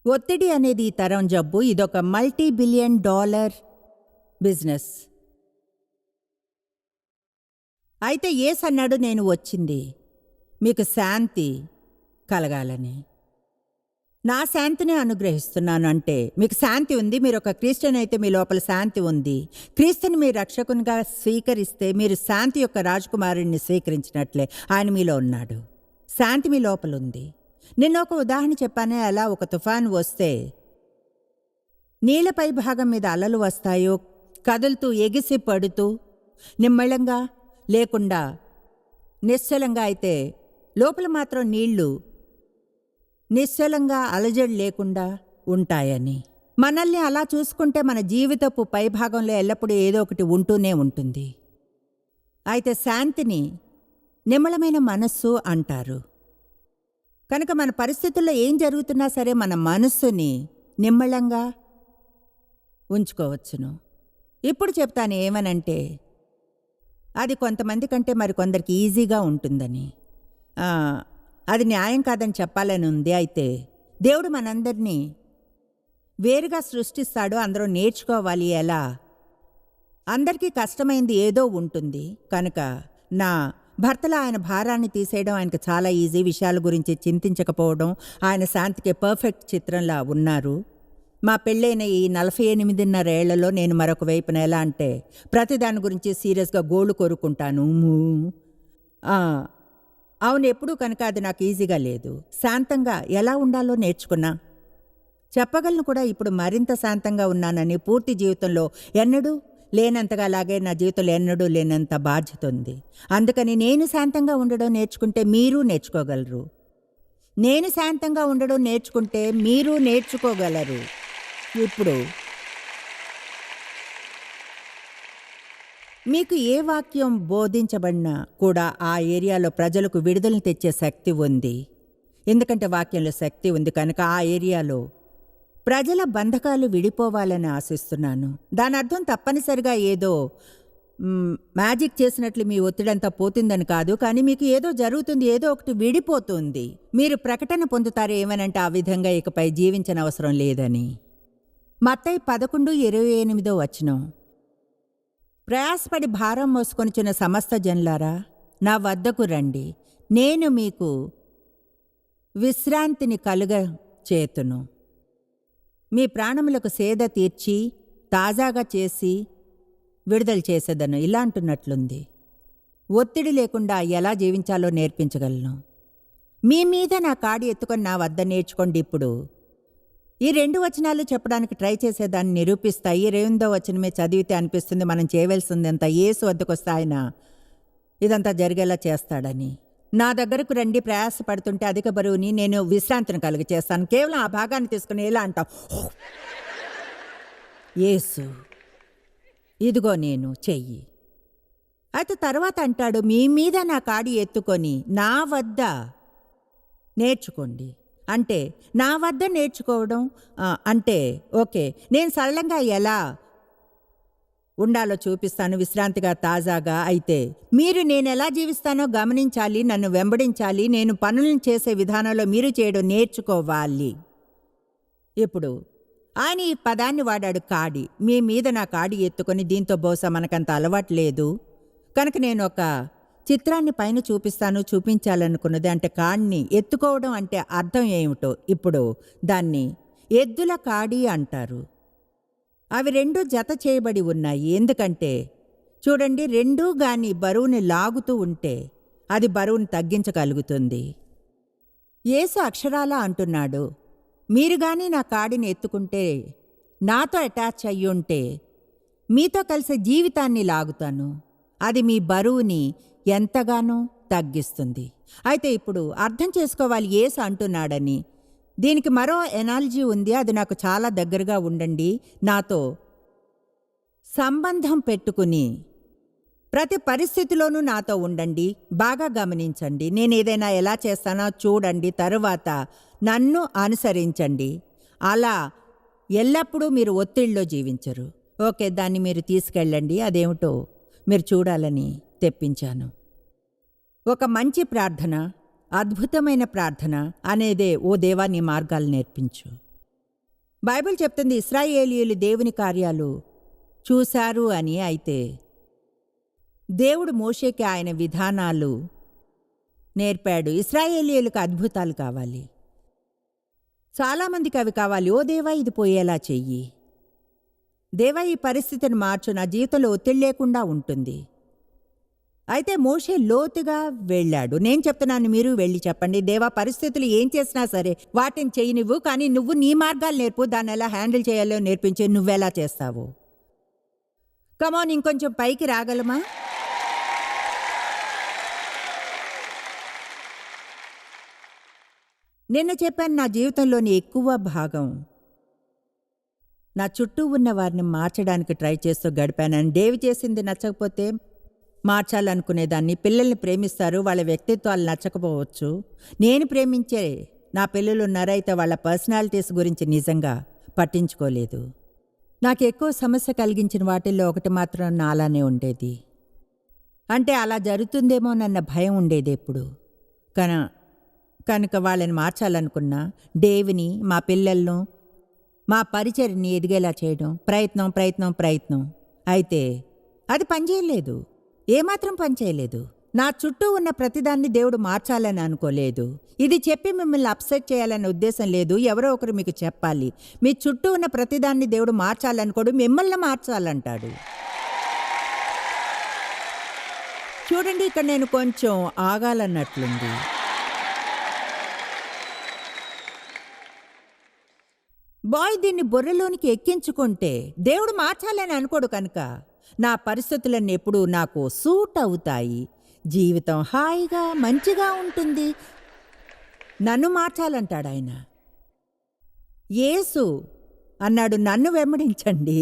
ఒత్తిడి అనేది ఈ తరం జబ్బు. ఇదొక మల్టీ బిలియన్ డాలర్ బిజినెస్. అయితే యేసు అన్నాడు, నేను వచ్చింది మీకు శాంతి కలగాలని. నా శాంతిని అనుగ్రహిస్తున్నాను. అంటే మీకు శాంతి ఉంది. మీరు ఒక క్రిస్టియన్ అయితే మీ లోపల శాంతి ఉంది. క్రీస్తుని మీరు రక్షకునిగా స్వీకరిస్తే మీరు శాంతి యొక్క రాజకుమారుడిని స్వీకరించినట్లే. ఆయన మీలో ఉన్నాడు. శాంతి మీ లోపల ఉంది. నిన్న ఒక ఉదాహరణ చెప్పానే, అలా ఒక తుఫాను వస్తే నీళ్లపై భాగం మీద అలలు వస్తాయో, కదులుతూ ఎగిసి పడుతూ నిమ్మళంగా లేకుండా నిశ్చలంగా అయితే లోపల మాత్రం నీళ్లు నిశ్చలంగా అలజడి లేకుండా ఉంటాయని. మనల్ని అలా చూసుకుంటే మన జీవితపు పైభాగంలో ఎల్లప్పుడూ ఏదో ఒకటి ఉంటూనే ఉంటుంది. అయితే శాంతిని నిమ్మళమైన మనస్సు అంటారు. కనుక మన పరిస్థితుల్లో ఏం జరుగుతున్నా సరే మన మనస్సుని నిమ్మళంగా ఉంచుకోవచ్చును. ఇప్పుడు చెప్తాను ఏమనంటే, అది కొంతమంది కంటే మరి కొందరికి ఈజీగా ఉంటుందని. అది న్యాయం కాదని చెప్పాలని ఉంది. అయితే దేవుడు మనందరినీ వేరుగా సృష్టిస్తాడు. అందరూ నేర్చుకోవాలి ఎలా. అందరికీ కష్టమైంది ఏదో ఉంటుంది. కనుక నా భర్తలో ఆయన భారాన్ని తీసేయడం ఆయనకు చాలా ఈజీ. విషయాల గురించి చింతించకపోవడం. ఆయన శాంతికి పర్ఫెక్ట్ చిత్రంలా ఉన్నారు. మా పెళ్ళైన ఈ 48.5 ఏళ్లలో నేను మరొక వైపున ఎలా అంటే ప్రతిదాని గురించి సీరియస్గా గోళ్ళు కోరుకుంటాను. అవును, ఎప్పుడూ. కనుక అది నాకు ఈజీగా లేదు. శాంతంగా ఎలా ఉండాలో నేర్చుకున్నా. చెప్పగలను కూడా ఇప్పుడు మరింత శాంతంగా ఉన్నానని. పూర్తి జీవితంలో ఎన్నడూ లేనంతగా, అలాగే నా జీవితంలో ఎన్నడూ లేనంత బాధ్యత ఉంది. అందుకని నేను శాంతంగా ఉండడం నేర్చుకుంటే మీరు నేర్చుకోగలరు. నేను శాంతంగా ఉండడం నేర్చుకుంటే మీరు నేర్చుకోగలరు. ఇప్పుడు మీకు ఏ వాక్యం బోధించబడినా కూడా ఆ ఏరియాలో ప్రజలకు విడుదలను తెచ్చే శక్తి ఉంది. ఎందుకంటే వాక్యంలో శక్తి ఉంది. కనుక ఆ ఏరియాలో ప్రజల బంధకాలు విడిపోవాలని ఆశిస్తున్నాను. దాని అర్థం తప్పనిసరిగా ఏదో మ్యాజిక్ చేసినట్లు మీ ఒత్తిడంతా పోతుందని కాదు. కానీ మీకు ఏదో జరుగుతుంది, ఏదో ఒకటి విడిపోతుంది. మీరు ప్రకటన పొందుతారు ఏమనంటే ఆ విధంగా ఇకపై జీవించనవసరం లేదని. మత్తయి 11:28 ప్రయాసపడి భారం మోసుకొనిచున్న సమస్త జనులారా, నా వద్దకు రండి, నేను మీకు విశ్రాంతిని కలుగ చేతును. మీ ప్రాణములకు సేద తీర్చి తాజాగా చేసి విడుదల చేసేదను. ఇలా అంటున్నట్లుంది. ఒత్తిడి లేకుండా ఎలా జీవించాలో నేర్పించగలను. మీ మీద నా కాడి ఎత్తుకొని నా వద్ద నేర్చుకోండి. ఇప్పుడు ఈ 2 వచనాలు చెప్పడానికి ట్రై చేసేదాన్ని నిరూపిస్తాయి. 28వ వచనమే చదివితే అనిపిస్తుంది మనం చేయవలసిందంతా యేసు వద్దకు వస్తే ఆయన ఇదంతా జరిగేలా చేస్తాడని. నా దగ్గరకు రండి, ప్రయాసపడుతుంటే అధిక బరువుని నేను విశ్రాంతిని కలుగ చేస్తాను. కేవలం ఆ భాగాన్ని తీసుకుని ఎలా అంటాం, యేసు ఇదిగో నేను చెయ్యి. అయితే తర్వాత అంటాడు, మీ మీద నా కాడి ఎత్తుకొని నా వద్ద నేర్చుకోండి. అంటే నా వద్ద నేర్చుకోవడం అంటే ఓకే, నేను సరళంగా ఎలా ఉండాలో చూపిస్తాను, విశ్రాంతిగా తాజాగా. అయితే మీరు నేను ఎలా జీవిస్తానో గమనించాలి, నన్ను వెంబడించాలి. నేను పనులను చేసే విధానంలో మీరు చేయడం నేర్చుకోవాలి. ఇప్పుడు ఆయన ఈ పదాన్ని వాడాడు, కాడి. మీ మీద నా కాడి ఎత్తుకొని. దీంతో బహుశా మనకంత అలవాటు లేదు. కనుక నేను ఒక చిత్రాన్ని పైన చూపించాలనుకున్నది. అంటే కాడిని ఎత్తుకోవడం అంటే అర్థం ఏమిటో. ఇప్పుడు దాన్ని ఎద్దుల కాడి అంటారు. అవి 2 జత చేయబడి ఉన్నాయి. ఎందుకంటే చూడండి, 2 గాని బరువుని లాగుతూ ఉంటే అది బరువుని తగ్గించగలుగుతుంది. యేసు అక్షరాలా అంటున్నాడు, మీరు గాని నా కాడిని ఎత్తుకుంటే, నాతో అటాచ్ అయ్యుంటే మీతో కలిసి జీవితాన్ని లాగుతాను. అది మీ బరువుని ఎంతగానో తగ్గిస్తుంది. అయితే ఇప్పుడు అర్థం చేసుకోవాలి యేసు అంటున్నాడని. దీనికి మరో ఎనాలజీ ఉంది. అది నాకు చాలా దగ్గరగా ఉండండి. నాతో సంబంధం పెట్టుకుని ప్రతి పరిస్థితిలోనూ నాతో ఉండండి. బాగా గమనించండి. నేను ఏదైనా ఎలా చేస్తానో చూడండి. తరువాత నన్ను అనుసరించండి. అలా ఎల్లప్పుడూ మీరు ఒత్తిడిలో జీవించరు. ఓకే, దాన్ని మీరు తీసుకెళ్ళండి. అదేమిటో మీరు చూడాలని తెప్పించాను. ఒక మంచి ప్రార్థన, అద్భుతమైన ప్రార్థన అనేదే, ఓ దేవా నీ మార్గాలు నేర్పించు. బైబిల్ చెప్తుంది ఇశ్రాయేలీయులు దేవుని కార్యాలు చూశారు అని. అయితే దేవుడు మోషేకి ఆయన విధానాలు నేర్పాడు. ఇశ్రాయేలీయులకు అద్భుతాలు కావాలి, చాలామందికి అవి కావాలి. ఓ దేవా, ఇది పోయేలా చెయ్యి, దేవా ఈ పరిస్థితిని మార్చు, నా జీవితంలో ఒత్తిడి లేకుండా ఉంటుంది. అయితే మోషే లోతుగా వెళ్ళాడు. నేను చెప్తున్నాను, మీరు వెళ్ళి చెప్పండి, దేవా పరిస్థితులు ఏం చేసినా సరే వాటిని చెయ్యనివ్వు, కానీ నువ్వు నీ మార్గాలు నేర్పు, దాన్ని ఎలా హ్యాండిల్ చేయాలో నేర్పించే, నువ్వెలా చేస్తావు. కమాన్, ఇంకొంచెం పైకి రాగలమా? నిన్న చెప్పాను, నా జీవితంలోని ఎక్కువ భాగం నా చుట్టూ ఉన్న వారిని మార్చడానికి ట్రై చేస్తూ గడిపానని. దేవి చేసింది నచ్చకపోతే మార్చాలనుకునేదాన్ని. పిల్లల్ని ప్రేమిస్తారు, వాళ్ళ వ్యక్తిత్వాలు నచ్చకపోవచ్చు. నేను ప్రేమించే నా పిల్లలు ఉన్నారా, అయితే వాళ్ళ పర్సనాలిటీస్ గురించి నిజంగా పట్టించుకోలేదు. నాకు ఎక్కువ సమస్య కలిగించిన వాటిల్లో ఒకటి మాత్రం నాలానే ఉండేది. అంటే అలా జరుగుతుందేమోనన్న భయం ఉండేది ఎప్పుడు. కనుక వాళ్ళని మార్చాలనుకున్నా, డేవిని, మా పిల్లలను, మా పరిచర్ని ఎదిగేలా చేయడం ప్రయత్నం. అయితే అది పనిచేయలేదు, ఏమాత్రం పనిచేయలేదు. నా చుట్టూ ఉన్న ప్రతిదాన్ని దేవుడు మార్చాలని అనుకోలేదు. ఇది చెప్పి మిమ్మల్ని అప్సెట్ చేయాలనే ఉద్దేశం లేదు. ఎవరో ఒకరు మీకు చెప్పాలి. మీ చుట్టూ ఉన్న ప్రతిదాన్ని దేవుడు మార్చాలనుకోడు, మిమ్మల్ని మార్చాలంటాడు. చూడండి, ఇక్కడ నేను కొంచెం ఆగాలన్నట్లుంది. బాయ్ దీన్ని బుర్రలోనికి ఎక్కించుకుంటే దేవుడు మార్చాలని అనుకోడు. కనుక నా పరిస్థితులన్నీ ఎప్పుడూ నాకు సూట్ అవుతాయి, జీవితం హాయిగా మంచిగా ఉంటుంది. నన్ను మార్చాలంటాడు ఆయన. యేసు అన్నాడు, నన్ను వెంబడించండి.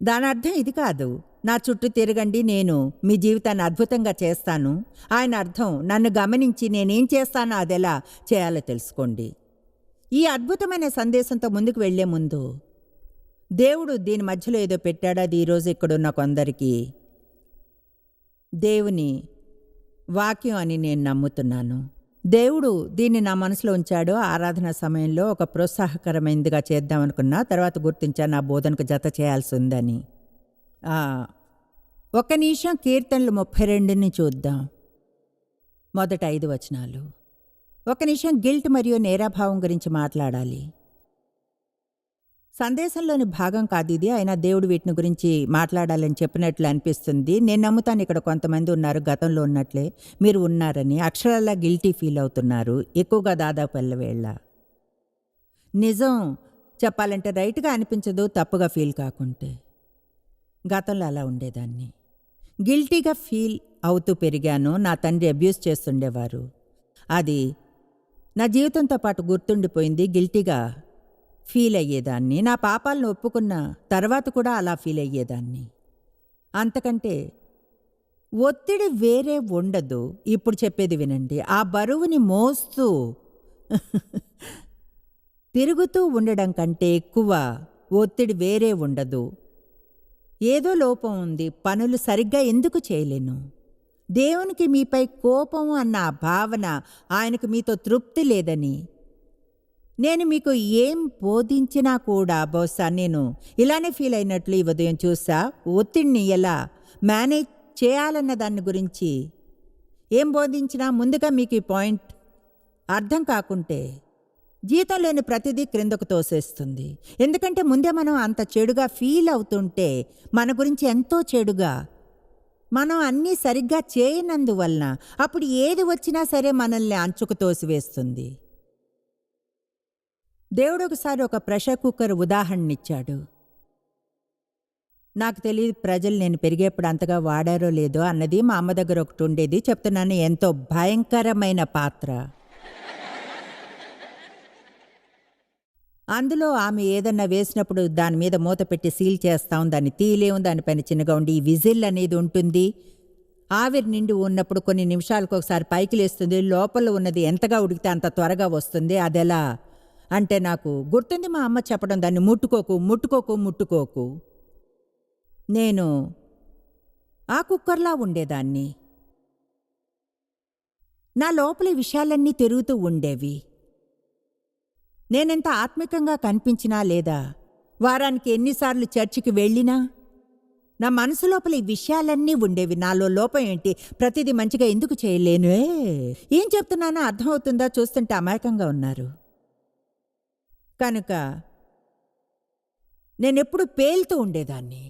దాని అర్థం ఇది కాదు, నా చుట్టూ తిరగండి, నేను మీ జీవితాన్ని అద్భుతంగా చేస్తాను. ఆయన అర్థం, నన్ను గమనించి నేనేం చేస్తానో అదెలా చేయాలో తెలుసుకోండి. ఈ అద్భుతమైన సందేశంతో ముందుకు వెళ్లే ముందు దేవుడు దీని మధ్యలో ఏదో పెట్టాడు. అది ఈరోజు ఇక్కడున్న కొందరికి దేవుని వాక్యం అని నేను నమ్ముతున్నాను. దేవుడు దీన్ని నా మనసులో ఉంచాడు. ఆరాధన సమయంలో ఒక ప్రోత్సాహకరమైనదిగా చేద్దామనుకున్నా, తర్వాత గుర్తించా నా బోధనకు జత చేయాల్సి ఉందని. ఒక్క నిమిషం కీర్తనలు 32ని చూద్దాం. మొదట 5 వచనాలు. ఒక నిమిషం గిల్ట్ మరియు నేరాభావం గురించి మాట్లాడాలి. సందేశంలోని భాగం కాదు ఇది, అయినా దేవుడు వీటిని గురించి మాట్లాడాలని చెప్పినట్లు అనిపిస్తుంది. నేను నమ్ముతాను ఇక్కడ కొంతమంది ఉన్నారు, గతంలో ఉన్నట్లే మీరు ఉన్నారని, అక్షరాలా గిల్టీ ఫీల్ అవుతున్నారు, ఎక్కువగా దాదాపు ఎల్లవేళ. నిజం చెప్పాలంటే రైట్గా అనిపించదు, తప్పుగా ఫీల్ కాకుంటే. గతంలో అలా ఉండేదాన్ని, గిల్టీగా ఫీల్ అవుతూ పెరిగాను. నా తండ్రి అబ్యూస్ చేస్తుండేవారు, అది నా జీవితంతో పాటు గుర్తుండిపోయింది. గిల్టీగా ఫీల్ అయ్యేదాన్ని. నా పాపాలను ఒప్పుకున్న తర్వాత కూడా అలా ఫీల్ అయ్యేదాన్ని. అంతకంటే ఒత్తిడి వేరే ఉండదు. ఇప్పుడు చెప్పేది వినండి. ఆ బరువుని మోస్తూ తిరుగుతూ ఉండడం కంటే ఎక్కువ ఒత్తిడి వేరే ఉండదు. ఏదో లోపం ఉంది, పనులు సరిగ్గా ఎందుకు చేయలేను, దేవునికి మీపై కోపం అన్న భావన, ఆయనకు మీతో తృప్తి లేదని. నేను మీకు ఏం బోధించినా కూడా బహుశా నేను ఇలానే ఫీల్ అయినట్లు ఈ ఉదయం చూసా. ఒత్తిడిని ఎలా మేనేజ్ చేయాలన్న దాని గురించి ఏం బోధించినా ముందుగా మీకు ఈ పాయింట్ అర్థం కాకుంటే జీవితంలోని ప్రతిదీ క్రిందకు తోసేస్తుంది. ఎందుకంటే ముందే మనం అంత చెడుగా ఫీల్ అవుతుంటే, మన గురించి ఎంతో చెడుగా, మనం అన్నీ సరిగ్గా చేయనందువలన అప్పుడు ఏది వచ్చినా సరే మనల్ని అంచుకు తోసివేస్తుంది. దేవుడు ఒకసారి ఒక ప్రెషర్ కుక్కర్ ఉదాహరణనిచ్చాడు. నాకు తెలియదు ప్రజలు నేను పెరిగేప్పుడు అంతగా వాడారో లేదో అన్నది. మా అమ్మ దగ్గర ఒకటి ఉండేది, చెప్తున్నాను, ఎంతో భయంకరమైన పాత్ర. అందులో ఆమె ఏదన్నా వేసినప్పుడు దాని మీద మూత పెట్టి సీల్ చేస్తాం, దాన్ని తీయలేము, దానిపైన చిన్నగా ఉండి ఈ విజిల్ అనేది ఉంటుంది. ఆవిరి నిండి ఉన్నప్పుడు కొన్ని నిమిషాలకు ఒకసారి పైకి లేస్తుంది, లోపల ఉన్నది ఎంతగా ఉడికితే అంత త్వరగా వస్తుంది. అదెలా అంటే నాకు గుర్తుంది మా అమ్మ చెప్పడం, దాన్ని ముట్టుకోకు. నేను ఆ కుక్కర్లా ఉండేదాన్ని. నా లోపలి విషయాలన్నీ తిరుగుతూ ఉండేవి. నేనెంత ఆత్మికంగా కనిపించినా లేదా వారానికి ఎన్నిసార్లు చర్చికి వెళ్ళినా నా మనసు లోపల ఈ విషయాలన్నీ ఉండేవి. నాలో లోపం ఏంటి, ప్రతిదీ మంచిగా ఎందుకు చేయలేను? ఏం చెప్తున్నానో అర్థమవుతుందా? చూస్తుంటే అమాయకంగా ఉన్నారు. కనుక నేనెప్పుడు పేలుతూ ఉండేదాన్ని.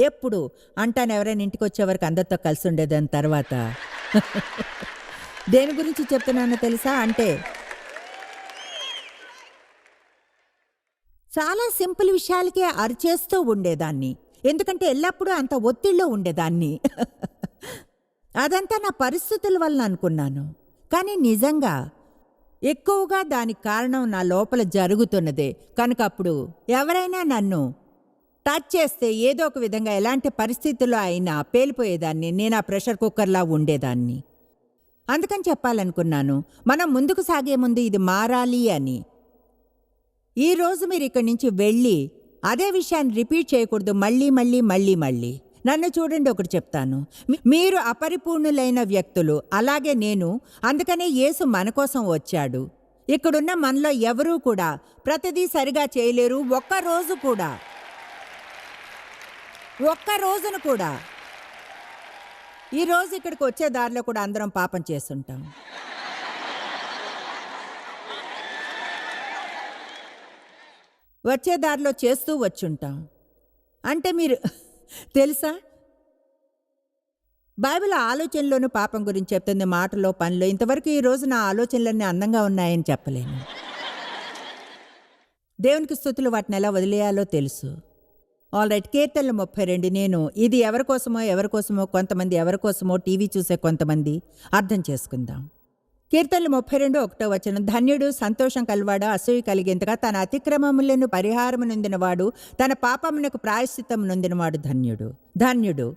ఎప్పుడు అంటాను. ఎవరైనా ఇంటికి వచ్చేవరకు అందరితో కలిసి ఉండేదాని తర్వాత దేని గురించి చెప్తున్నానో తెలుసా? అంటే చాలా సింపుల్ విషయాలకే అరిచేస్తూ ఉండేదాన్ని. ఎందుకంటే ఎల్లప్పుడూ అంత ఒత్తిడిలో ఉండేదాన్ని. అదంతా నా పరిస్థితుల వల్ల అనుకున్నాను. కానీ నిజంగా ఎక్కువగా దానికి కారణం నా లోపల జరుగుతున్నదే. కనుక అప్పుడు ఎవరైనా నన్ను టచ్ చేస్తే ఏదో ఒక విధంగా ఎలాంటి పరిస్థితుల్లో అయినా పేలిపోయేదాన్ని. నేను ఆ ప్రెషర్ కుక్కర్లా ఉండేదాన్ని. అందుకని చెప్పాలనుకున్నాను, మనం ముందుకు సాగే ముందు ఇది మారాలి అని. ఈరోజు మీరు ఇక్కడి నుంచి వెళ్ళి అదే విషయాన్ని రిపీట్ చేయకూడదు. మళ్ళీ మళ్ళీ మళ్ళీ మళ్ళీ. నన్ను చూడండి, ఒకటి చెప్తాను. మీరు అపరిపూర్ణులైన వ్యక్తులు, అలాగే నేను. అందుకనే యేసు మన కోసం వచ్చాడు. ఇక్కడున్న మనలో ఎవరూ కూడా ప్రతిదీ సరిగా చేయలేరు. ఒక్క రోజును కూడా. ఈరోజు ఇక్కడికి వచ్చే దారిలో కూడా అందరం పాపం చేస్తుంటాం. వచ్చే దారిలో చేస్తూ వచ్చుంటాం. అంటే మీరు తెలుసా, బైబిల్ ఆలోచనలోనూ పాపం గురించి చెప్తుంది, మాటలో, పనిలో. ఇంతవరకు ఈరోజు నా ఆలోచనలన్నీ అందంగా ఉన్నాయని చెప్పలేను. దేవునికి స్తుతులు, వాటిని ఎలా వదిలేయాలో తెలుసు. All right. కీర్తనలు 32. నేను ఇది ఎవరికోసమో కొంతమంది, ఎవరికోసమో టీవీ చూసే కొంతమంది అర్థం చేసుకుందాం. కీర్తనలు 32, 1వ వచనం. ధన్యుడు, సంతోషం కలవాడు, అసూయ కలిగేంతగా తన అతిక్రమములను పరిహారము నొందినవాడు, తన పాపమునకు ప్రాయశ్చిత్తము నొందినవాడు ధన్యుడు.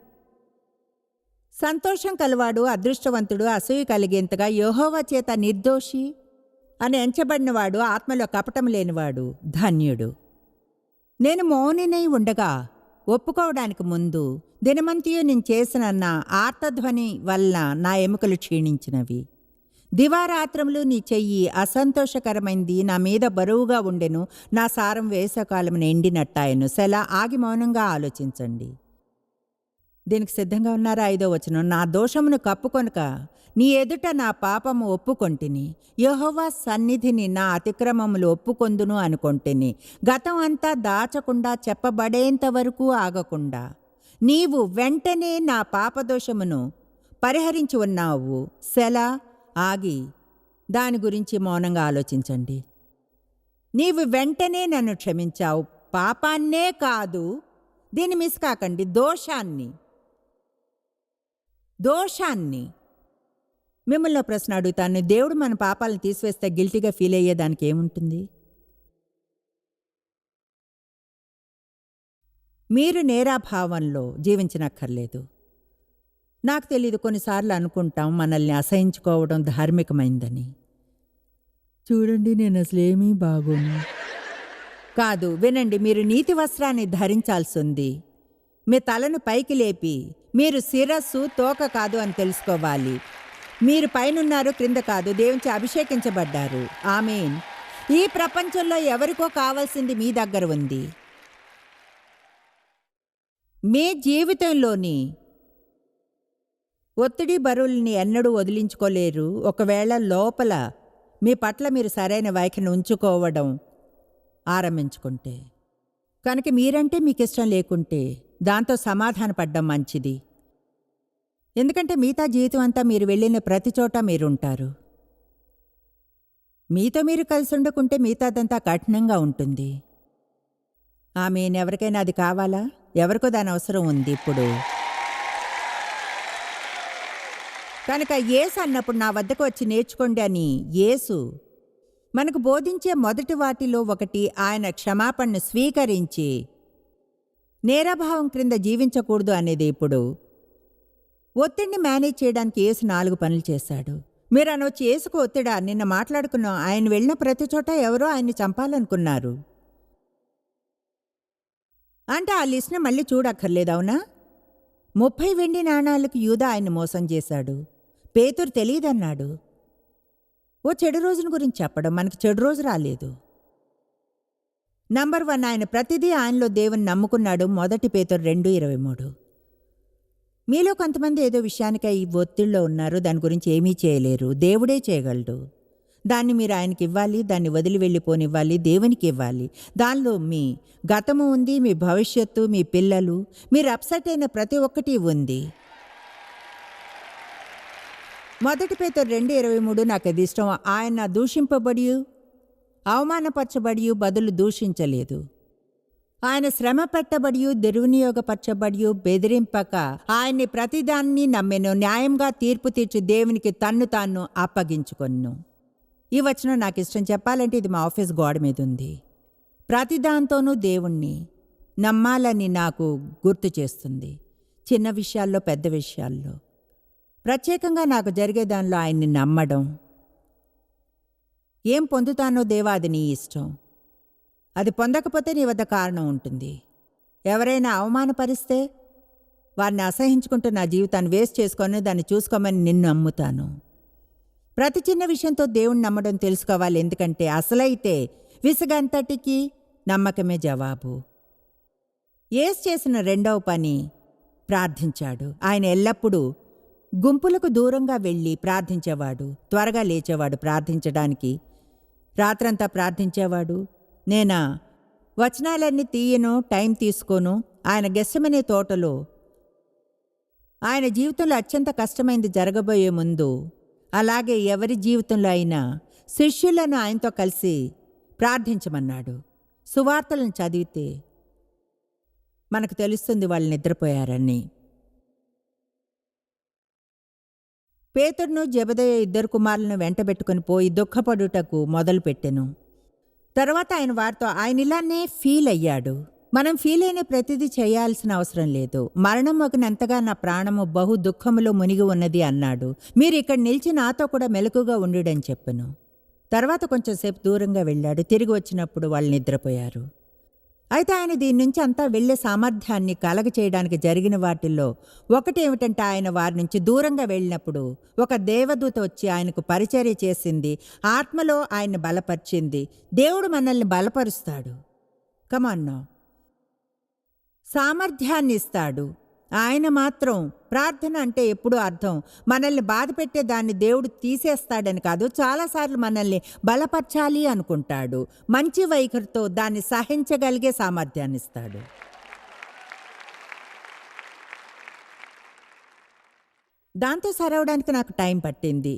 సంతోషం కలవాడు, అదృష్టవంతుడు, అసూయ కలిగేంతగా యెహోవా చేత నిర్దోషి అని ఎంచబడినవాడు, ఆత్మలో కపటం లేనివాడు ధన్యుడు. నేను మౌనినై ఉండగా ఒప్పుకోవడానికి ముందు దినమంతియు నేను చేసిన నా ఆర్తధ్వని వల్ల నా ఎముకలు క్షీణించినవి. దివారాత్రములు నీ చెయ్యి అసంతోషకరమైంది నా మీద బరువుగా ఉండెను. నా సారం వేసవకాలమున ఎండినట్టాయను. సెలా. ఆగి మౌనంగా ఆలోచించండి. దీనికి సిద్ధంగా ఉన్నారా? 5వ వచనం. నా దోషమును కప్పుకొనక నీ ఎదుట నా పాపము ఒప్పుకొంటిని. యెహోవా సన్నిధిని నా అతిక్రమములు ఒప్పుకొందును అనుకొంటిని. గతం అంతా దాచకుండా, చెప్పబడేంత వరకు ఆగకుండా నీవు వెంటనే నా పాపదోషమును పరిహరించి ఉన్నావు. సెలా. ఆగి దాని గురించి మౌనంగా ఆలోచించండి. నీవు వెంటనే నన్ను క్షమించావు. పాపాన్నే కాదు, దీన్ని మిస్ కాకండి, దోషాన్ని. మిమ్మల్ని ప్రశ్న అడుగుతాను. దేవుడు మన పాపాలను తీసివేస్తే గిల్టీగా ఫీల్ అయ్యేదానికి ఏముంటుంది? మీరు నేరాభావంలో జీవించనక్కర్లేదు. నాకు తెలీదు, కొన్నిసార్లు అనుకుంటాం మనల్ని అసహించుకోవడం ధార్మికమైందని. చూడండి, నేను అసలేమీ బాగోను. కాదు, వినండి. మీరు నీతి వస్త్రాన్ని ధరించాల్సి ఉంది. మీ తలను పైకి లేపి మీరు శిరస్సు, తోక కాదు అని తెలుసుకోవాలి. మీరు పైనున్నారు, క్రింద కాదు. దేవునిచే అభిషేకించబడ్డారు. ఆమేన్. ఈ ప్రపంచంలో ఎవరికో కావాల్సింది మీ దగ్గర ఉంది. మీ జీవితంలోని ఒత్తిడి బరువుల్ని ఎన్నడూ వదిలించుకోలేరు, ఒకవేళ లోపల మీ పట్ల మీరు సరైన వైఖరిని ఉంచుకోవడం ఆరంభించుకుంటే. కనుక మీరంటే మీకు ఇష్టం లేకుంటే దాంతో సమాధానపడ్డం మంచిది. ఎందుకంటే మిగతా జీవితం అంతా మీరు వెళ్ళిన ప్రతి చోట మీరుంటారు. మీతో మీరు కలిసి ఉండకుంటే మిగతాదంతా కఠినంగా ఉంటుంది. ఆమెన్. ఎవరికైనా అది కావాలా? ఎవరికో దాని అవసరం ఉంది ఇప్పుడు. కనుక యేసు అన్నప్పుడు నా వద్దకు వచ్చి నేర్చుకోండి అని యేసు మనకు బోధించే మొదటి వాటిలో ఒకటి ఆయన క్షమాపణను స్వీకరించి నేరభావం క్రింద జీవించకూడదు అనేది. ఇప్పుడు ఒత్తిడిని మేనేజ్ చేయడానికి యేసు 4 పనులు చేశాడు. మీరు అనొచ్చి, యేసుకు ఒత్తిడా? నిన్న మాట్లాడుకున్నాం, ఆయన వెళ్ళిన ప్రతి చోట ఎవరో ఆయన్ని చంపాలనుకున్నారు అంటే ఆ లిస్ట్ని మళ్ళీ చూడక్కర్లేదు, అవునా? 30 వెండి నాణాలకు యూదా ఆయన్ని మోసం చేశాడు. పేతురు తెలియదన్నాడు. ఓ చెడు రోజుని గురించి చెప్పడం. మనకి చెడు రోజు రాలేదు. నంబర్ 1, ఆయన ప్రతిదీ ఆయనలో దేవుని నమ్ముకున్నాడు. 1 పేతురు 2:23. మీలో కొంతమంది ఏదో విషయానికై ఒత్తిడిలో ఉన్నారు. దాని గురించి ఏమీ చేయలేరు. దేవుడే చేయగలడు. దాన్ని మీరు ఆయనకి ఇవ్వాలి. దాన్ని వదిలి వెళ్ళిపోనివ్వాలి. దేవునికి ఇవ్వాలి. దానిలో మీ గతము ఉంది, మీ భవిష్యత్తు, మీ పిల్లలు, మీరు అప్సెట్ అయిన ప్రతి ఒక్కటి ఉంది. 1 పేతురు 2:23 నాకు అది ఇష్టం. ఆయన దూషింపబడి అవమానపరచబడి బదులు దూషించలేదు. ఆయన శ్రమ పెట్టబడి దుర్వినియోగపరచబడి బెదిరింపక ఆయన్ని ప్రతిదాన్ని నమ్మెను. న్యాయంగా తీర్పు తీర్చి దేవునికి తన్ను తాను అప్పగించుకొను. ఈ వచనం నాకు ఇష్టం. చెప్పాలంటే ఇది మా ఆఫీస్ గోడ మీద ఉంది. ప్రతిదాంతోనూ దేవుణ్ణి నమ్మాలని నాకు గుర్తు చేస్తుంది. చిన్న విషయాల్లో, పెద్ద విషయాల్లో. ప్రత్యేకంగా నాకు జరిగే దానిలో ఆయన్ని నమ్మడం. ఏం పొందుతానో దేవా, అది నీ ఇష్టం. అది పొందకపోతే నీ వద్ద కారణం ఉంటుంది. ఎవరైనా అవమానపరిస్తే వారిని అసహించుకుంటూ నా జీవితాన్ని వేస్ట్ చేసుకొని దాన్ని చూసుకోమని నిన్ను నమ్ముతాను. ప్రతి చిన్న విషయంతో దేవుణ్ణి నమ్మడం తెలుసుకోవాలి. ఎందుకంటే అసలైతే విసుగంతటికి నమ్మకమే జవాబు. యేసు చేసిన రెండవ పని ప్రార్థించాడు. ఆయన ఎల్లప్పుడూ గుంపులకు దూరంగా వెళ్ళి ప్రార్థించేవాడు. త్వరగా లేచేవాడు ప్రార్థించడానికి. రాత్రంతా ప్రార్థించేవాడు. నేనా వచనాలన్నీ తీయను, టైం తీసుకోను. ఆయన గెస్సెమనే తోటలో ఆయన జీవితంలో అత్యంత కష్టమైంది జరగబోయే ముందు, అలాగే ఎవరి జీవితంలో అయినా శిష్యులను ఆయనతో కలిసి ప్రార్థించమన్నాడు. సువార్తలను చదివితే మనకు తెలుస్తుంది వాళ్ళు నిద్రపోయారని. పేతురును జెబెదయి 2 కుమారులను వెంటబెట్టుకుని పోయి దుఃఖపడుటకు మొదలుపెట్టెను. తర్వాత ఆయన వారితో ఆయన ఇలానే ఫీల్ అయ్యాడు. మనం ఫీల్ అయిన ప్రతిదీ చేయాల్సిన అవసరం లేదు. మరణం ఒకనంతగా నా ప్రాణము బహు దుఃఖములో మునిగి ఉన్నది అన్నాడు. మీరు ఇక్కడ నిలిచి నాతో కూడా మెలకుగా ఉండుడని చెప్పెను. తర్వాత కొంచెం సేపు దూరంగా వెళ్ళాడు. తిరిగి వచ్చినప్పుడు వాళ్ళు నిద్రపోయారు. అయితే ఆయన దీని నుంచి అంతా వెళ్లే సామర్థ్యాన్ని కలగ చేయడానికి జరిగిన వాటిల్లో ఒకటేమిటంటే, ఆయన వారి నుంచి దూరంగా వెళ్ళినప్పుడు ఒక దేవదూత వచ్చి ఆయనకు పరిచర్య చేసింది. ఆత్మలో ఆయన బలపరిచింది. దేవుడు మనల్ని బలపరుస్తాడు. కమాన్నో సామర్థ్యాన్ని ఇస్తాడు. ఆయన మాత్రం ప్రార్థన అంటే ఎప్పుడూ అర్థం మనల్ని బాధ పెట్టే దాన్ని దేవుడు తీసేస్తాడని కాదు. చాలాసార్లు మనల్ని బలపరచాలి అనుకుంటాడు. మంచి వైఖరితో దాన్ని సహించగలిగే సామర్థ్యాన్ని ఇస్తాడు. దాంతో సరవడానికి నాకు టైం పట్టింది.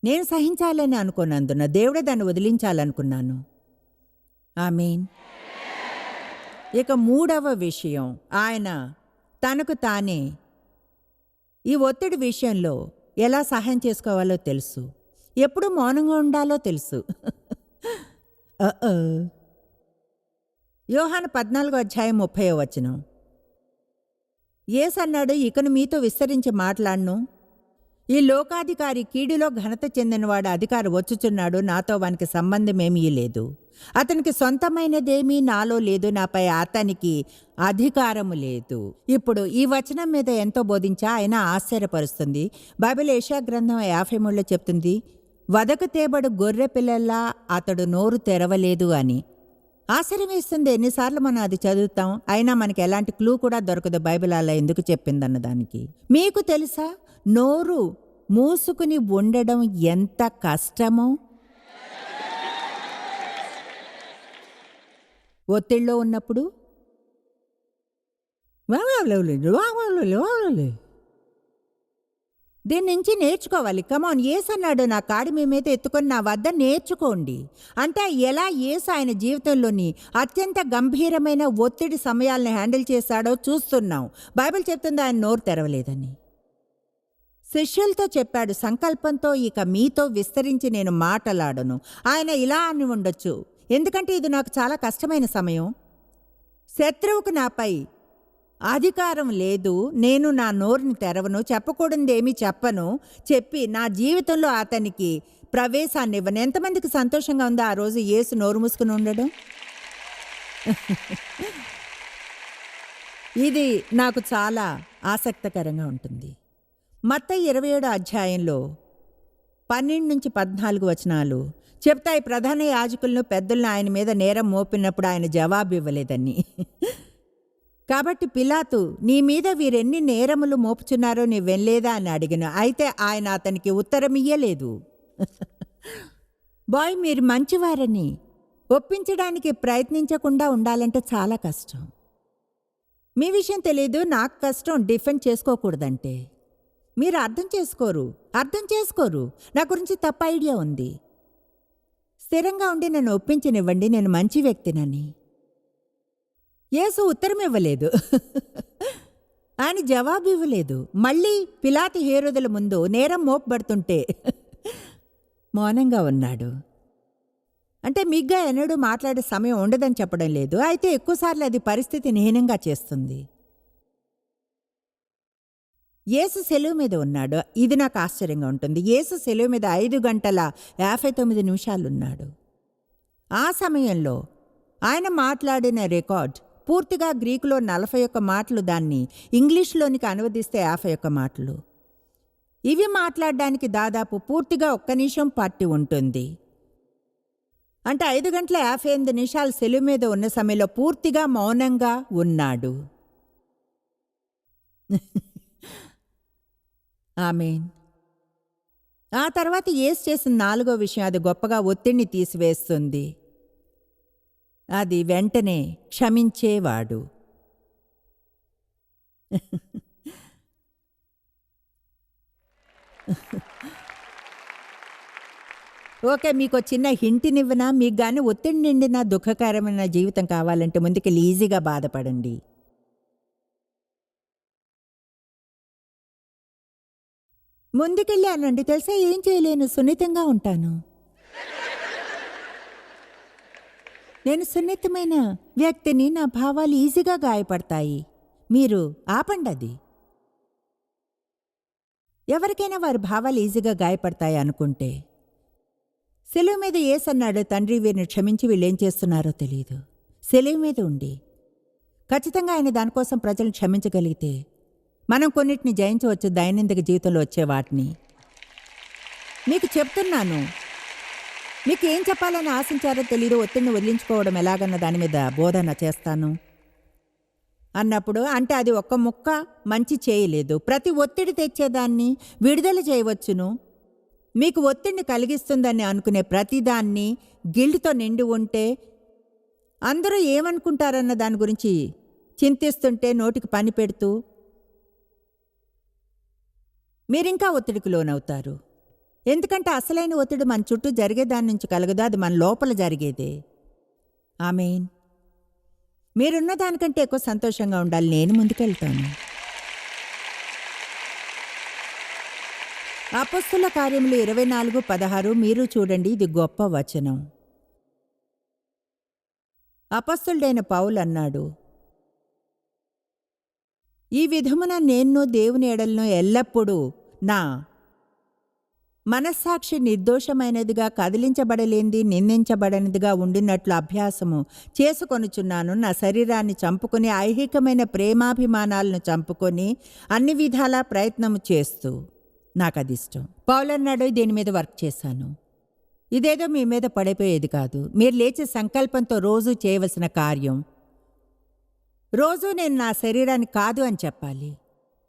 నేను సహించాలని అనుకున్నందున దేవుడే దాన్ని వదిలించాలనుకున్నాను. ఆమేన్. ఇక 3వ విషయం, ఆయన తనకు తానే ఈ ఒత్తిడి విషయంలో ఎలా సహాయం చేసుకోవాలో తెలుసు. ఎప్పుడు మౌనంగా ఉండాలో తెలుసు. యోహాను 14:30 యేసు అన్నాడు, ఇకను మీతో విస్తరించి మాట్లాడను. ఈ లోకాధికారి కీడులో ఘనత చెందినవాడు అధికారి వచ్చుచున్నాడు. నాతో వానికి సంబంధమేమీ లేదు. అతనికి సొంతమైనదేమీ నాలో లేదు. నాపై అతనికి అధికారము లేదు. ఇప్పుడు ఈ వచనం మీద ఎంతో బోధించా ఆయన ఆశ్చర్యపరుస్తుంది. బైబిల్ యెషయా గ్రంథం 53లో చెప్తుంది, వదకు తేబడు గొర్రె పిల్లల్లా అతడు నోరు తెరవలేదు అని. ఆశ్చర్యం వేస్తుంది. ఎన్నిసార్లు మనం అది చదువుతాం, అయినా మనకి ఎలాంటి క్లూ కూడా దొరకదు బైబిల్ అలా ఎందుకు చెప్పిందన్న దానికి. మీకు తెలుసా, నోరు మూసుకుని ఉండడం ఎంత కష్టమో? ఒత్తిడిలో ఉన్నప్పుడు దీని నుంచి నేర్చుకోవాలి. కమాన్, యేసు అన్నాడు, నా కాడి మీ మీద ఎత్తుకొని నా వద్ద నేర్చుకోండి. అంటే ఎలా యేసు ఆయన జీవితంలోని అత్యంత గంభీరమైన ఒత్తిడి సమయాలను హ్యాండిల్ చేశాడో చూస్తున్నాం. బైబిల్ చెప్తుంది ఆయన నోరు తెరవలేదని. శిష్యులతో చెప్పాడు, సంకల్పంతో ఇక మీతో విస్తరించి నేను మాటలాడను. ఆయన ఇలా అని ఉండొచ్చు, ఎందుకంటే ఇది నాకు చాలా కష్టమైన సమయం. శత్రువుకు నాపై అధికారం లేదు. నేను నా నోరుని తెరవను, చెప్పకూడదేమీ చెప్పను. చెప్పి నా జీవితంలో అతనికి ప్రవేశాన్ని ఇవ్వను. ఎంతమందికి సంతోషంగా ఉందో ఆ రోజు యేసు నోరు మూసుకుని ఉండడం? ఇది నాకు చాలా ఆసక్తికరంగా ఉంటుంది. మత్తయి 27 అధ్యాయంలో 12-14 వచనాలు చెప్తాయి. ప్రధాన యాజకులను పెద్దలను ఆయన మీద నేరం మోపినప్పుడు ఆయన జవాబు ఇవ్వలేదని. కాబట్టి పిలాతు, నీ మీద వీరెన్ని నేరములు మోపుచున్నారో నీ వెనలేదా అని అడిగిన. అయితే ఆయన అతనికి ఉత్తరం ఇయ్యలేదు. బాయ్, మీరు మంచివారని ఒప్పించడానికి ప్రయత్నించకుండా ఉండాలంటే చాలా కష్టం. మీ విషయం తెలీదు, నాకు కష్టం డిఫెండ్ చేసుకోకూడదంటే. మీరు అర్థం చేసుకోరు. నా గురించి తప్పు ఐడియా ఉంది. స్థిరంగా ఉండి నన్ను ఒప్పించనివ్వండి, నేను మంచి వ్యక్తినని. యేసు ఉత్తరం ఇవ్వలేదు. ఆయన జవాబు ఇవ్వలేదు. మళ్ళీ పిలాతు హేరోదుల ముందు నేరం మోపబడుతుంటే మౌనంగా ఉన్నాడు. అంటే మీగ్గా ఎన్నడూ మాట్లాడే సమయం ఉండదని చెప్పడం లేదు. అయితే ఎక్కువసార్లు అది పరిస్థితిని హీనంగా చేస్తుంది. యేసు సెలువు మీద ఉన్నాడు. ఇది నాకు ఆశ్చర్యంగా ఉంటుంది. యేసు సెలువు మీద 5:59 ఉన్నాడు. ఆ సమయంలో ఆయన మాట్లాడిన రికార్డ్ పూర్తిగా గ్రీకులో 41 మాటలు, దాన్ని ఇంగ్లీష్లోనికి అనువదిస్తే 51 మాటలు. ఇవి మాట్లాడడానికి దాదాపు పూర్తిగా 1 నిమిషం పట్టి ఉంటుంది. అంటే 5:58 సెలువు మీద ఉన్న సమయంలో పూర్తిగా మౌనంగా ఉన్నాడు. ఆమేన్. ఆ తర్వాత యేసు చేసిన 4వ విషయం, అది గొప్పగా ఒత్తిడిని తీసివేస్తుంది. అది వెంటనే క్షమించేవాడు. ఓకే, మీకు చిన్న హింటినివ్వనా? మీకు కానీ ఒత్తిడి నిండిన దుఃఖకరమైన జీవితం కావాలంటే ముందుకు ఈజీగా బాధపడండి. ముందుకెళ్ళి అనండి, తెలుసా ఏం చేయలేను, సున్నితంగా ఉంటాను, నేను సున్నితమైన వ్యక్తిని, నా భావాలు ఈజీగా గాయపడతాయి. మీరు ఆపండి అది. ఎవరికైనా వారి భావాలు ఈజీగా గాయపడతాయి అనుకుంటే. సెలవు మీద యేసన్నాడు, తండ్రి వీరిని క్షమించి వీళ్ళేం చేస్తున్నారో తెలియదు. సెలవు మీద ఉండి ఖచ్చితంగా ఆయన దానికోసం ప్రజలను క్షమించగలిగితే మనం కొన్నిటిని జయించవచ్చు, దైనందిక జీవితంలో వచ్చే వాటిని. మీకు చెప్తున్నాను, మీకు ఏం చెప్పాలని ఆశించారో తెలీదు, ఒత్తిడిని వదిలించుకోవడం ఎలాగన్న దాని మీద బోధన చేస్తాను అన్నప్పుడు, అంటే అది ఒక్క ముక్క మంచి చేయలేదు. ప్రతి ఒత్తిడి తెచ్చేదాన్ని విడుదల చేయవచ్చును. మీకు ఒత్తిడిని కలిగిస్తుందని అనుకునే ప్రతిదాన్ని గిల్ట్తో నిండి ఉంటే, అందరూ ఏమనుకుంటారన్న దాని గురించి చింతిస్తుంటే, నోటికి పని పెడుతూ మీరింకా ఒత్తిడికి లోనవుతారు. ఎందుకంటే అసలైన ఒత్తిడి మన చుట్టూ జరిగేదాని నుంచి కలగదు, అది మన లోపల జరిగేదే. ఆమేన్. మీరున్న దానికంటే ఎక్కువ సంతోషంగా ఉండాలి. నేను ముందుకెళ్తాను. అపొస్తలుల కార్యములు 24:16 మీరు చూడండి, ఇది గొప్ప వచనం. అపొస్తలుడైన పౌలు అన్నాడు, ఈ విధమున నేను దేవుని ఎడలను ఎల్లప్పుడూ నా మనస్సాక్షి నిర్దోషమైనదిగా, కదిలించబడలేంది, నిందించబడనిదిగా ఉండినట్లు అభ్యాసము చేసుకొనుచున్నాను. నా శరీరాన్ని చంపుకొని, ఐహికమైన ప్రేమాభిమానాలను చంపుకొని, అన్ని విధాలా ప్రయత్నము చేస్తూ, నాకు అది ఇష్టం. పౌలు అన్నాడు, దీని మీద వర్క్ చేశాను. ఇదేదో మీ మీద పడిపోయేది కాదు. మీరు లేచే సంకల్పంతో రోజు చేయవలసిన కార్యం. రోజు నేను నా శరీరాన్ని కాదు అని చెప్పాలి.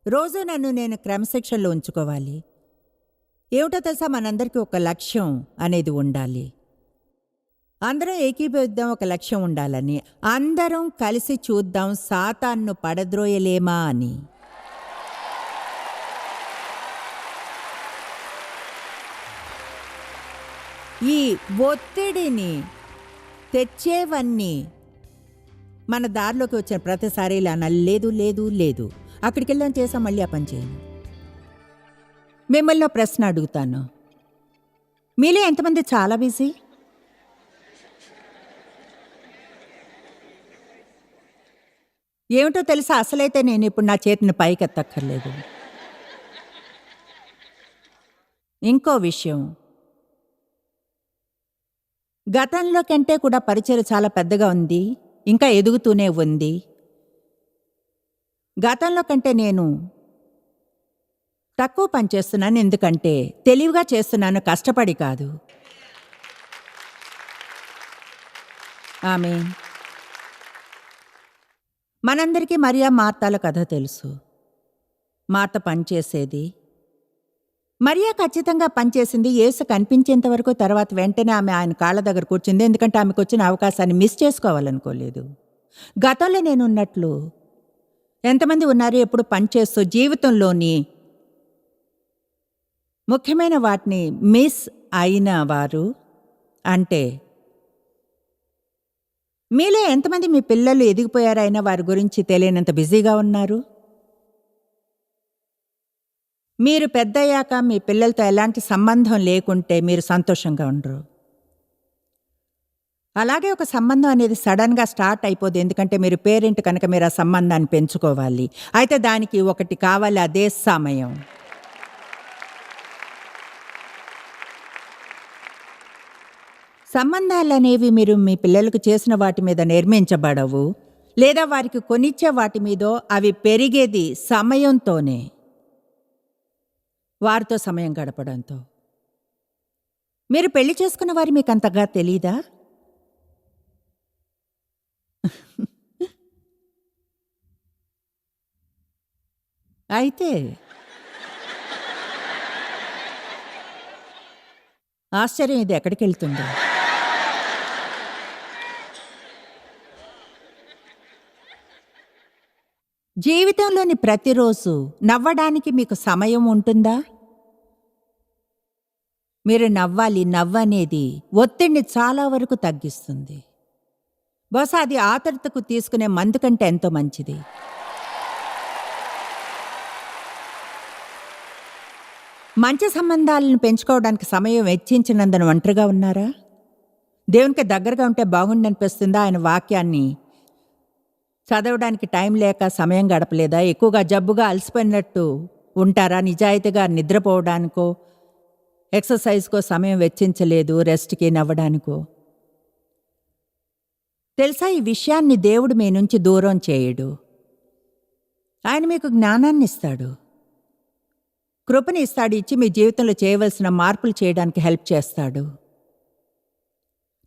రోజు నన్ను నేను క్రమశిక్షణలో ఉంచుకోవాలి. ఏమిటో తెలుసా, మనందరికీ ఒక లక్ష్యం అనేది ఉండాలి. అందరం ఏకీభవిద్దాం, ఒక లక్ష్యం ఉండాలని. అందరం కలిసి చూద్దాం సాతాన్ను పడద్రోయలేమా అని. ఈ ఒత్తిడిని తెచ్చేవన్నీ మన దారిలోకి వచ్చిన ప్రతిసారి ఇలా లేదు లేదు లేదు, అక్కడికి వెళ్ళాం చేసాం, మళ్ళీ ఆ పని చేయను. మిమ్మల్ని ప్రశ్న అడుగుతాను, మీలో ఎంతమంది చాలా బిజీ? ఏమిటో తెలుసా, అసలైతే నేను ఇప్పుడు నా చేతిని పైకి ఎత్తక్కర్లేదు. ఇంకో విషయం, గతంలో కంటే కూడా పరిచయం చాలా పెద్దగా ఉంది, ఇంకా ఎదుగుతూనే ఉంది. గతంలో కంటే నేను తక్కువ పని చేస్తున్నాను ఎందుకంటే తెలివిగా చేస్తున్నాను, కష్టపడి కాదు. ఆమేన్. మనందరికీ మరియా మార్తాల కథ తెలుసు. మార్త పనిచేసేది, మరియా ఖచ్చితంగా పనిచేసింది. యేసు కనిపించేంత వరకు. తర్వాత వెంటనే ఆమె ఆయన కాళ్ళ దగ్గర కూర్చుంది, ఎందుకంటే ఆమెకు వచ్చిన అవకాశాన్ని మిస్ చేసుకోవాలనుకోలేదు. గతంలో నేనున్నట్లు ఎంతమంది ఉన్నారు ఎప్పుడు పనిచేస్తూ జీవితంలోని ముఖ్యమైన వాటిని మిస్ అయిన వారు? అంటే మీలో ఎంతమంది మీ పిల్లలు ఎదిగిపోయారైనా వారి గురించి తెలియనంత బిజీగా ఉన్నారు? మీరు పెద్దయ్యాక మీ పిల్లలతో ఎలాంటి సంబంధం లేకుంటే మీరు సంతోషంగా ఉండరు. అలాగే ఒక సంబంధం అనేది సడన్గా స్టార్ట్ అయిపోదు, ఎందుకంటే మీరు పేరెంట్ కనుక మీరు ఆ సంబంధాన్ని పెంచుకోవాలి. అయితే దానికి ఒకటి కావాలి, అదే సమయం. సంబంధాలనేవి మీరు మీ పిల్లలకు చేసిన వాటి మీద నిర్మించబడవు, లేదా వారికి కొనిచ్చే వాటి మీదో. అవి పెరిగేది సమయంతోనే, వారితో సమయం గడపడంతో. మీరు పెళ్లి చేసుకున్న వారు మీకు అంతగా తెలీదా? అయితే ఆశ్చర్యం, ఇది ఎక్కడికి వెళ్తుందో. జీవితంలోని ప్రతిరోజు నవ్వడానికి మీకు సమయం ఉంటుందా? మీరు నవ్వాలి. నవ్వనేది ఒత్తిడిని చాలా వరకు తగ్గిస్తుంది. బహుశా అది ఆతృతకు తీసుకునే మందు కంటే ఎంతో మంచిది. మంచి సంబంధాలను పెంచుకోవడానికి సమయం వెచ్చించినందున ఒంటరిగా ఉన్నారా? దేవునికి దగ్గరగా ఉంటే బాగుండనిపిస్తుందా? ఆయన వాక్యాన్ని చదవడానికి టైం లేక సమయం గడపలేదా? ఎక్కువగా జబ్బుగా అలసిపోయినట్టు ఉంటారా? నిజాయితీగా నిద్రపోవడానికో ఎక్సర్సైజ్కో సమయం వెచ్చించలేదు, రెస్ట్కి, నవ్వడానికో. తెలుసా, ఈ విషయాన్ని దేవుడు మీ నుంచి దూరం చేయడు. ఆయన మీకు జ్ఞానాన్ని ఇస్తాడు, కృపని ఇస్తాడు, ఇచ్చి మీ జీవితంలో చేయవలసిన మార్పులు చేయడానికి హెల్ప్ చేస్తాడు.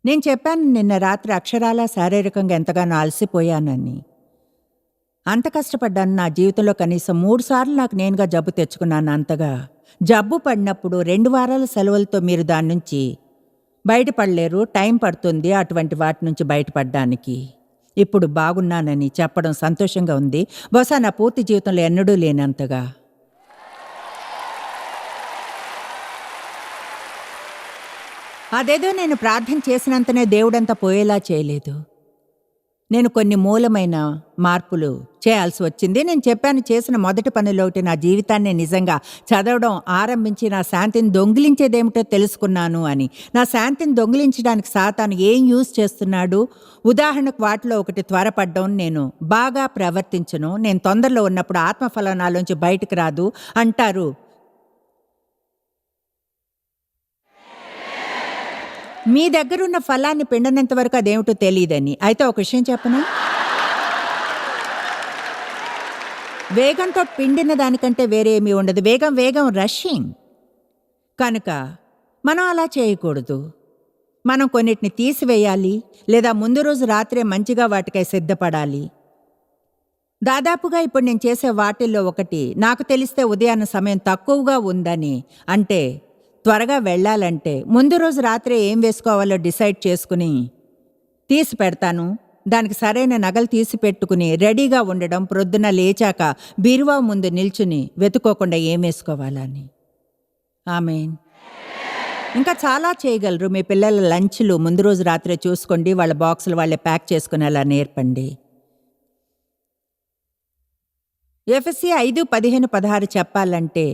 నేను చెప్పాను నిన్న రాత్రి అక్షరాలా శారీరకంగా ఎంతగానో అలసిపోయానని. అంత కష్టపడ్డాను. నా జీవితంలో కనీసం 3 సార్లు నాకు నేనుగా జబ్బు తెచ్చుకున్నాను. అంతగా జబ్బు పడినప్పుడు 2 వారాల సెలవులతో మీరు దాని నుంచి బయటపడలేరు, టైం పడుతుంది అటువంటి వాటి నుంచి బయటపడడానికి. ఇప్పుడు బాగున్నానని చెప్పడం సంతోషంగా ఉంది, బహుశా నా పూర్తి జీవితంలో ఎన్నడూ లేనంతగా. అదేదో నేను ప్రార్థన చేసినంతనే దేవుడంతా పోయేలా చేయలేదు. నేను కొన్ని మూలమైన మార్పులు చేయాల్సి వచ్చింది. నేను చెప్పాను, చేసిన మొదటి పనిలో ఒకటి నా జీవితాన్ని నిజంగా చదవడం ఆరంభించి నా శాంతిని దొంగిలించేదేమిటో తెలుసుకున్నాను అని. నా శాంతిని దొంగిలించడానికి సాతాను ఏం యూజ్ చేస్తున్నాడు? ఉదాహరణకు వాటిలో ఒకటి త్వరపడ్డం. నేను బాగా ప్రవర్తించను, నేను తొందరలో ఉన్నప్పుడు ఆత్మఫలం నాలోంచి బయటకు రాదు అంటారు. మీ దగ్గరున్న ఫలాన్ని పిండనంత వరకు అదేమిటో తెలియదని. అయితే ఒక విషయం చెప్పనా, వేగంతో పిండిన దానికంటే వేరే ఏమీ ఉండదు. వేగం రష్యింగ్. కనుక మనం అలా చేయకూడదు. మనం కొన్నిటిని తీసివేయాలి, లేదా ముందు రోజు రాత్రే మంచిగా వాటికై సిద్ధపడాలి. దాదాపుగా ఇప్పుడు నేను చేసే వాటిల్లో ఒకటి, నాకు తెలిస్తే ఉదయాన్న సమయం తక్కువగా ఉందని, అంటే త్వరగా వెళ్ళాలంటే ముందు రోజు రాత్రే ఏం వేసుకోవాలో డిసైడ్ చేసుకుని తీసి పెడతాను. దానికి సరైన నగలు తీసి పెట్టుకుని రెడీగా ఉండడం. ప్రొద్దున లేచాక బీరువా ముందు నిల్చుని వెతుక్కోకుండా ఏం వేసుకోవాలని. ఆమేన్. ఇంకా చాలా చేయగలరు. మీ పిల్లల లంచ్లు ముందు రోజు రాత్రే చూసుకోండి, వాళ్ళ బాక్సులు వాళ్ళే ప్యాక్ చేసుకుని అలా నేర్పండి. ఎఫెసీ 5:15-16 చెప్పాలంటే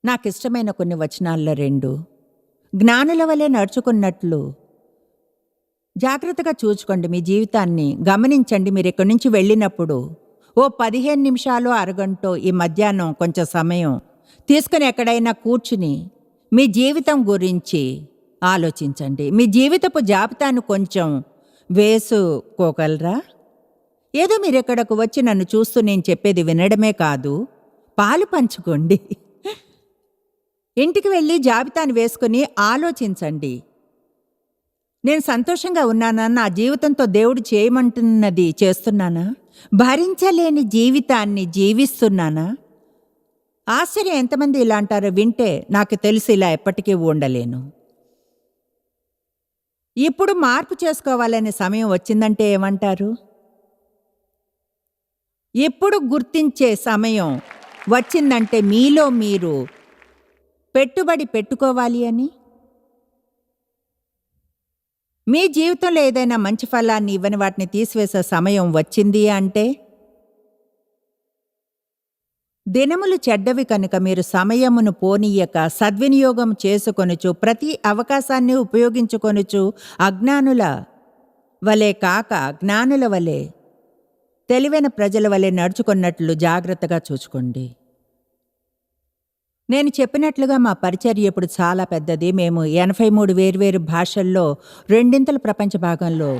నాకిష్టమైన కొన్ని వచనాల్లో 2, జ్ఞానుల వలె నడుచుకున్నట్లు జాగ్రత్తగా చూచుకోండి, మీ జీవితాన్ని గమనించండి. మీరు ఇక్కడి నుంచి వెళ్ళినప్పుడు ఓ 15 నిమిషాలు, అరగంటో ఈ మధ్యాహ్నం కొంచెం సమయం తీసుకుని ఎక్కడైనా కూర్చుని మీ జీవితం గురించి ఆలోచించండి. మీ జీవితపు జాబితాను కొంచెం వేసుకోగలరా? ఏదో మీరు ఇక్కడకు వచ్చి నన్ను చూస్తూ నేను చెప్పేది వినడమే కాదు, పాలు పంచుకోండి. ఇంటికి వెళ్ళి జాబితాను వేసుకుని ఆలోచించండి. నేను సంతోషంగా ఉన్నానా? నా జీవితంతో దేవుడు చేయమంటున్నది చేస్తున్నానా? భరించలేని జీవితాన్ని జీవిస్తున్నానా? ఆశ్చర్యం, ఎంతమంది ఇలా అంటారో వింటే నాకు తెలిసి ఇలా ఎప్పటికీ ఉండలేను. ఇప్పుడు మార్పు చేసుకోవాలనే సమయం వచ్చిందంటే ఏమంటారు? ఇప్పుడు గుర్తించే సమయం వచ్చిందంటే మీలో మీరు పెట్టుబడి పెట్టుకోవాలి అని. మీ జీవితంలో ఏదైనా మంచి ఫలాన్ని ఇవ్వని వాటిని తీసివేసే సమయం వచ్చింది అంటే, దినములు చెడ్డవి కనుక మీరు సమయమును పోనీయక సద్వినియోగం చేసుకొనుచు ప్రతి అవకాశాన్ని ఉపయోగించుకొనుచు అజ్ఞానుల వలె కాక జ్ఞానుల వలె తెలివైన ప్రజల వలె నడుచుకున్నట్లు జాగ్రత్తగా చూసుకోండి. నేను చెప్పినట్లుగా మా పరిచర్య ఇప్పుడు చాలా పెద్దది. మేము 83 వేర్వేరు భాషల్లో రెండింతల ప్రపంచ భాగంలో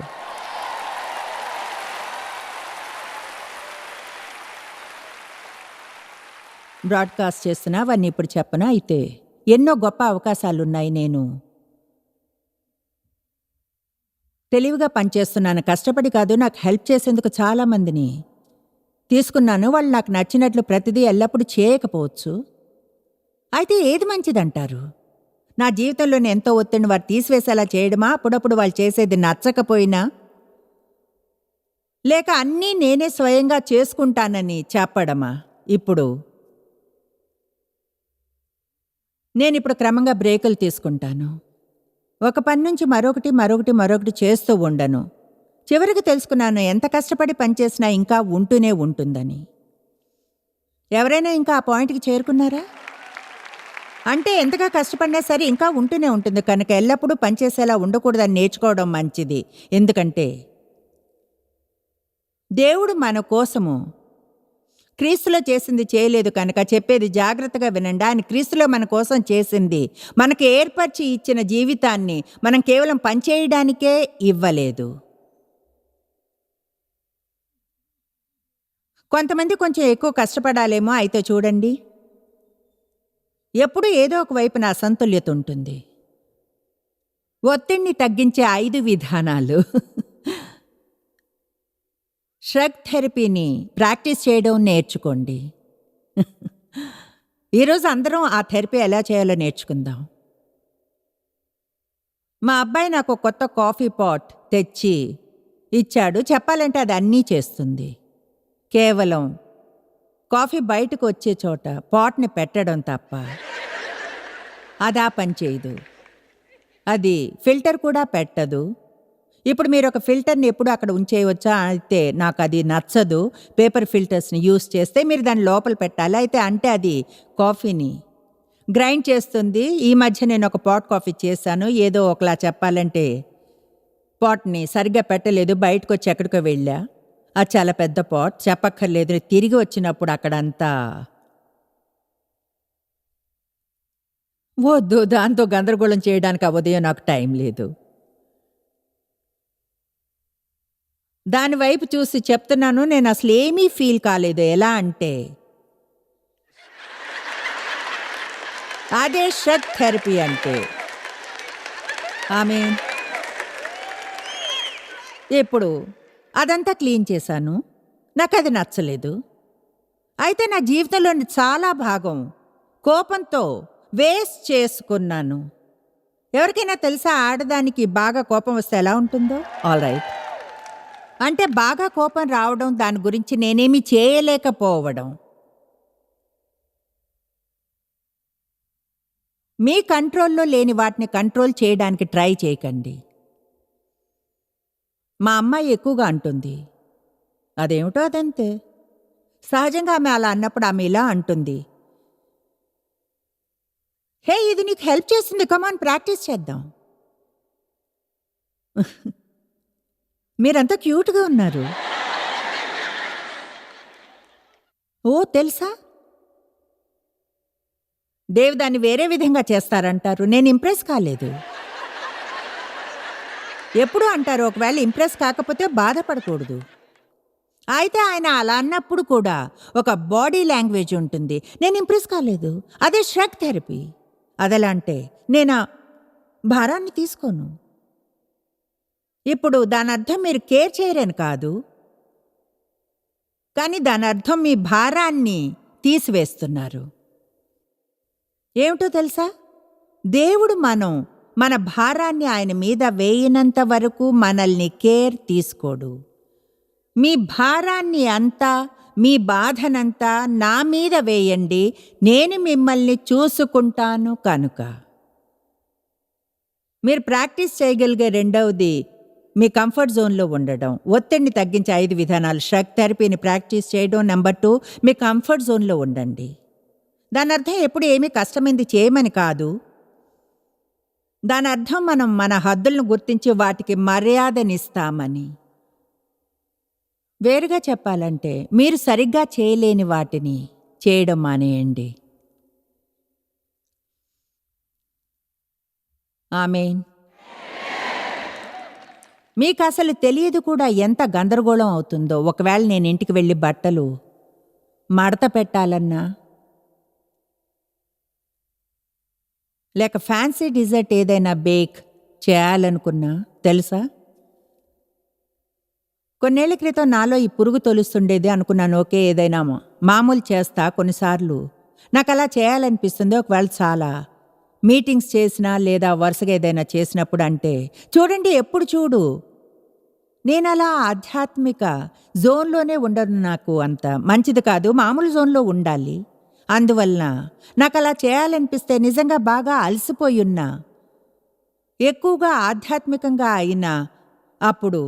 బ్రాడ్కాస్ట్ చేస్తున్నా. అవన్నీ ఇప్పుడు చెప్పనా? అయితే ఎన్నో గొప్ప అవకాశాలున్నాయి. నేను తెలివిగా పనిచేస్తున్నాను, కష్టపడి కాదు. నాకు హెల్ప్ చేసేందుకు చాలామందిని తీసుకున్నాను. వాళ్ళు నాకు నచ్చినట్లు ప్రతిదీ ఎల్లప్పుడూ చేయకపోవచ్చు. అయితే ఏది మంచిదంటారు? నా జీవితంలోని ఎంతో ఒత్తిడిని వారు తీసివేసేలా చేయడమా? అప్పుడప్పుడు వాళ్ళు చేసేది నచ్చకపోయినా? లేక అన్నీ నేనే స్వయంగా చేసుకుంటానని చెప్పడమా? నేనిప్పుడు క్రమంగా బ్రేకులు తీసుకుంటాను. ఒక పని నుంచి మరొకటి చేస్తూ ఉండను. చివరికి తెలుసుకున్నాను, ఎంత కష్టపడి పనిచేసినా ఇంకా ఉంటూనే ఉంటుందని. ఎవరైనా ఇంకా ఆ పాయింట్కి చేరుకున్నారా? అంటే ఎంతగా కష్టపడినా సరే ఇంకా ఉంటూనే ఉంటుంది. కనుక ఎల్లప్పుడూ పనిచేసేలా ఉండకూడదని నేర్చుకోవడం మంచిది. ఎందుకంటే దేవుడు మన కోసము క్రీస్తులో చేసింది చేయలేదు కనుక చెప్పేది జాగ్రత్తగా వినండి. ఆయన క్రీస్తులో మన కోసం చేసింది, మనకు ఏర్పరిచి ఇచ్చిన జీవితాన్ని మనం కేవలం పనిచేయడానికే ఇవ్వలేదు. కొంతమంది కొంచెం ఎక్కువ కష్టపడాలేమో. అయితే చూడండి, ఎప్పుడూ ఏదో ఒక వైపున అసంతుల్యత ఉంటుంది. ఒత్తిడిని తగ్గించే 5 విధానాలు. షగ్ థెరపీని ప్రాక్టీస్ చేయడం నేర్చుకోండి. ఈరోజు అందరం ఆ థెరపీ ఎలా చేయాలో నేర్చుకుందాం. మా అబ్బాయి నాకు కొత్త కాఫీ పాట్ తెచ్చి ఇచ్చాడు. చెప్పాలంటే అది అన్నీ చేస్తుంది. కేవలం కాఫీ బయటకు వచ్చే చోట పాట్ని పెట్టడం తప్ప అదా పని చేయదు. అది ఫిల్టర్ కూడా పెట్టదు. ఇప్పుడు మీరు ఒక ఫిల్టర్ని ఎప్పుడు అక్కడ ఉంచేయవచ్చా? అయితే నాకు అది నచ్చదు. పేపర్ ఫిల్టర్స్ని యూస్ చేస్తే మీరు దాన్ని లోపల పెట్టాలి. అయితే అంటే అది కాఫీని గ్రైండ్ చేస్తుంది. ఈ మధ్య నేను ఒక పాట్ కాఫీ చేశాను. ఏదో ఒకలా చెప్పాలంటే పాట్ని సరిగ్గా పెట్టలేదు. బయటకు వచ్చి ఎక్కడికో వెళ్ళా. అది చాలా పెద్ద పాట్, చెప్పక్కర్లేదు. తిరిగి వచ్చినప్పుడు అక్కడంతా వద్దు. దాంతో గందరగోళం చేయడానికి ఆ ఉదయం నాకు టైం లేదు. దాని వైపు చూసి చెప్తున్నాను, నేను అసలు ఏమీ ఫీల్ కాలేదు. ఎలా అంటే అదే షగ్ థెరపీ అంటే. ఆమె ఇప్పుడు అదంతా క్లీన్ చేశాను. నాకు అది నచ్చలేదు. అయితే నా జీవితంలోని చాలా భాగం కోపంతో వేస్ట్ చేసుకున్నాను. ఎవరికైనా తెలుసా ఆడదానికి బాగా కోపం వస్తే ఎలా ఉంటుందో? All right. అంటే బాగా కోపం రావడం, దాని గురించి నేనేమీ చేయలేకపోవడం. మీ కంట్రోల్లో లేని వాటిని కంట్రోల్ చేయడానికి ట్రై చేయకండి. మా అమ్మాయి ఎక్కువగా అంటుంది. అదేమిటో అదంతే. సహజంగా ఆమె అలా అన్నప్పుడు ఆమె ఇలా అంటుంది, హే, ఇది నీకు హెల్ప్ చేస్తుంది, కమాన్ ప్రాక్టీస్ చేద్దాం. మీరంతా క్యూట్గా ఉన్నారు. ఓ తెలుసా, దేవ్ దాన్ని వేరే విధంగా చేస్తారంటారు. నేను ఇంప్రెస్ కాలేదు. ఎప్పుడూ అంటారు, ఒకవేళ ఇంప్రెస్ కాకపోతే బాధపడకూడదు. అయితే ఆయన అలా అన్నప్పుడు కూడా ఒక బాడీ లాంగ్వేజ్ ఉంటుంది. నేను ఇంప్రెస్ కాలేదు. అదే ష్రగ్ థెరపీ. అదెలా అంటే నేను ఆ భారాన్ని తీసుకోను. ఇప్పుడు దానర్థం మీరు కేర్ చేయరని కాదు. కానీ దానర్థం మీ భారాన్ని తీసివేస్తున్నారు. ఏమిటో తెలుసా? దేవుడు మన భారాన్ని ఆయన మీద వేయనంత వరకు మనల్ని కేర్ తీసుకోడు. మీ భారాన్ని అంతా, మీ బాధనంతా నా మీద వేయండి, నేను మిమ్మల్ని చూసుకుంటాను కనుక. మీరు ప్రాక్టీస్ చేయగలిగే రెండవది మీ కంఫర్ట్ జోన్లో ఉండడం. ఒత్తిడిని తగ్గించే 5 విధానాలు. ష్రగ్ థెరపీని ప్రాక్టీస్ చేయడం. నెంబర్ 2, మీ కంఫర్ట్ జోన్లో ఉండండి. దాని అర్థం ఎప్పుడు ఏమీ కష్టమైంది చేయమని కాదు. దాని అర్థం మనం మన హద్దులను గుర్తించి వాటికి మర్యాదనిస్తామని. వేరుగా చెప్పాలంటే మీరు సరిగ్గా చేయలేని వాటిని చేయడం మానేయండి. ఆమేన్. మీకు అసలు తెలియదు కూడా ఎంత గందరగోళం అవుతుందో. ఒకవేళ నేను ఇంటికి వెళ్ళి బట్టలు మడత పెట్టాలన్నా, లేక ఫ్యాన్సీ డిజర్ట్ ఏదైనా బేక్ చేయాలనుకున్నా తెలుసా? కొన్నేళ్ల క్రితం నాలో ఈ పురుగు తొలుస్తుండేది. అనుకున్నాను, ఓకే ఏదైనా మామూలు చేస్తా. కొన్నిసార్లు నాకు అలా చేయాలనిపిస్తుంది. ఒకవేళ చాలా మీటింగ్స్ చేసినా లేదా వరుసగా ఏదైనా చేసినప్పుడు. అంటే చూడండి, ఎప్పుడు చూడు నేను అలా ఆధ్యాత్మిక జోన్లోనే ఉండను. నాకు అంత మంచిది కాదు. మామూలు జోన్లో ఉండాలి. అందువలన నాకు అలా చేయాలనిపిస్తే నిజంగా బాగా అలసిపోయి ఉన్నా, ఎక్కువగా ఆధ్యాత్మికంగా అయినా అప్పుడు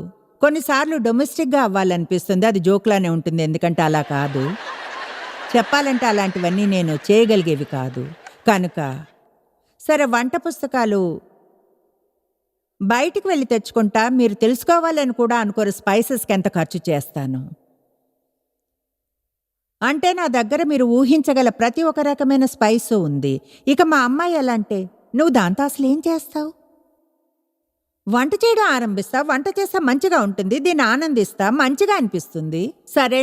కొన్నిసార్లు డొమెస్టిక్గా అవ్వాలనిపిస్తుంది. అది జోక్లానే ఉంటుంది, ఎందుకంటే అలా కాదు. చెప్పాలంటే అలాంటివన్నీ నేను చేయగలిగేవి కాదు. కనుక సరే, వంట పుస్తకాలు బయటికి వెళ్ళి తెచ్చుకుంటా. మీరు తెలుసుకోవాలని కూడా అనుకోరు స్పైసెస్కి ఎంత ఖర్చు చేస్తాను. అంటే నా దగ్గర మీరు ఊహించగల ప్రతి ఒక్క రకమైన స్పైసు ఉంది. ఇక మా అమ్మాయి ఎలా అంటే, నువ్వు దాంతో అసలు ఏం చేస్తావు? వంట చేయడం ఆరంభిస్తా, వంట చేస్తా, మంచిగా ఉంటుంది, దీన్ని ఆనందిస్తా, మంచిగా అనిపిస్తుంది. సరే,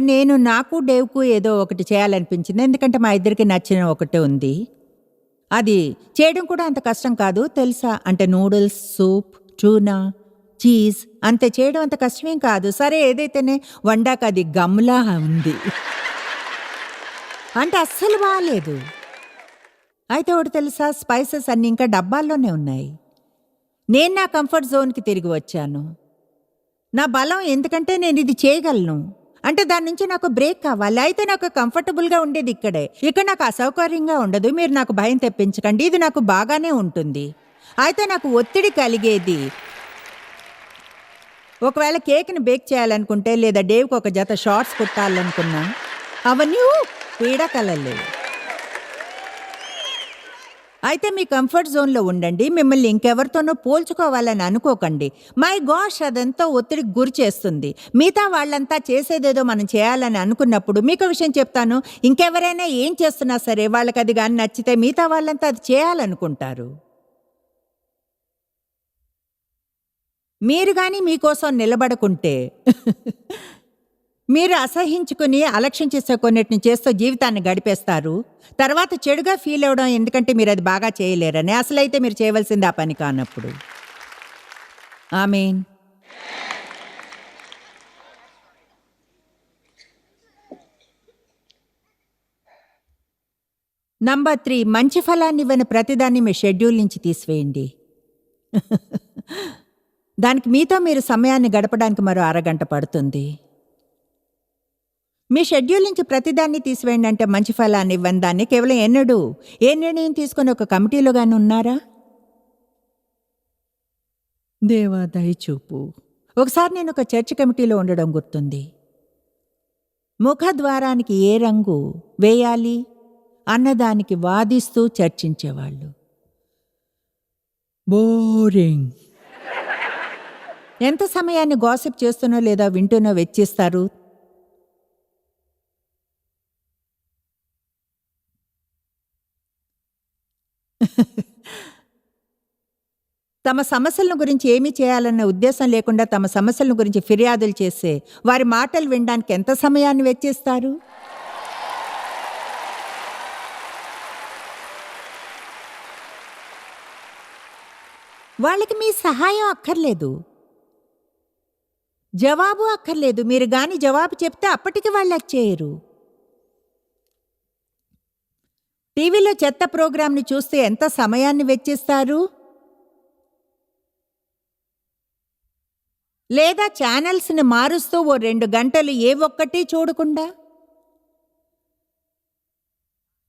నాకు డేవ్కు ఏదో ఒకటి చేయాలనిపించింది, ఎందుకంటే మా ఇద్దరికి నచ్చిన ఒకటే ఉంది. అది చేయడం కూడా అంత కష్టం కాదు తెలుసా. అంటే నూడిల్స్, సూప్, ట్యూనా, చీజ్ అంతే. చేయడం అంత కష్టమేం కాదు. సరే, ఏదైతేనే వండాక అది గమ్లా ఉంది, అంటే అస్సలు బాగాలేదు. అయితే ఒకటి తెలుసా, స్పైసెస్ అన్నీ ఇంకా డబ్బాల్లోనే ఉన్నాయి. నేను నా కంఫర్ట్ జోన్కి తిరిగి వచ్చాను. నా బలం ఎందుకంటే నేను ఇది చేయగలను. అంటే దాని నుంచి నాకు బ్రేక్ కావాలి. అయితే నాకు కంఫర్టబుల్గా ఉండేది ఇక్కడే. ఇక్కడ నాకు అసౌకర్యంగా ఉండదు. మీరు నాకు భయం తెప్పించకండి, ఇది నాకు బాగానే ఉంటుంది. అయితే నాకు ఒత్తిడి కలిగేది ఒకవేళ కేక్ని బేక్ చేయాలనుకుంటే, లేదా డేవ్కి ఒక జత షార్ట్స్ కుట్టాలనుకున్నా, అవన్నీ పీడకలలే. అయితే మీ కంఫర్ట్ జోన్లో ఉండండి. మిమ్మల్ని ఇంకెవరితోనో పోల్చుకోవాలని అనుకోకండి. మై గాష్, అదంతా ఒత్తిడికి గురి చేస్తుంది. మిగతా వాళ్ళంతా చేసేదేదో మనం చేయాలని అనుకున్నప్పుడు మీకు విషయం చెప్తాను, ఇంకెవరైనా ఏం చేస్తున్నా సరే వాళ్ళకి అది కానీ నచ్చితే మిగతా వాళ్ళంతా అది చేయాలనుకుంటారు. మీరు కానీ మీకోసం నిలబడుకుంటే మీరు అసహించుకుని అలక్ష్యం చేసే కొన్నిటిని చేస్తూ జీవితాన్ని గడిపేస్తారు. తర్వాత చెడుగా ఫీల్ అవ్వడం, ఎందుకంటే మీరు అది బాగా చేయలేరని. అసలైతే మీరు చేయవలసింది ఆ పని కానప్పుడు. ఆమేన్. నంబర్ 3, మంచి ఫలాన్ని ఇవ్వని ప్రతిదాన్ని మీ షెడ్యూల్ నుంచి తీసివేయండి. దానికి మీతో మీరు సమయాన్ని గడపడానికి మరో అరగంట పడుతుంది. మీ షెడ్యూల్ నుంచి ప్రతిదాన్ని తీసివేయండి. అంటే మంచి ఫలాన్ని ఇవ్వని దాన్ని కేవలం ఏ నిర్ణయం తీసుకుని ఒక కమిటీలో కానీ ఉన్నారా? దేవా దయచూపు. ఒకసారి నేను ఒక చర్చ్ కమిటీలో ఉండడం గుర్తుంది. ముఖద్వారానికి ఏ రంగు వేయాలి అన్నదానికి వాదిస్తూ చర్చించేవాళ్ళు. బోరింగ్. ఎంత సమయాన్ని గాసిప్ చేస్తున్నో లేదా వింటూనో వెచ్చిస్తారు. తమ సమస్యల గురించి ఏమీ చేయాలన్న ఉద్దేశం లేకుండా తమ సమస్యల గురించి ఫిర్యాదులు చేసే వారి మాటలు వినడానికి ఎంత సమయాన్ని వెచ్చిస్తారు? వాళ్ళకి మీ సహాయం అక్కర్లేదు, జవాబు అక్కర్లేదు. మీరు గాని జవాబు చెప్తే అప్పటికి వాళ్ళు వచ్చేయరు. టీవీలో చెత్త ప్రోగ్రాంని చూస్తే ఎంత సమయాన్ని వెచ్చిస్తారు? లేదా ఛానల్స్ని మారుస్తూ ఓ 2 గంటలు ఏ ఒక్కటి చూడకుండా?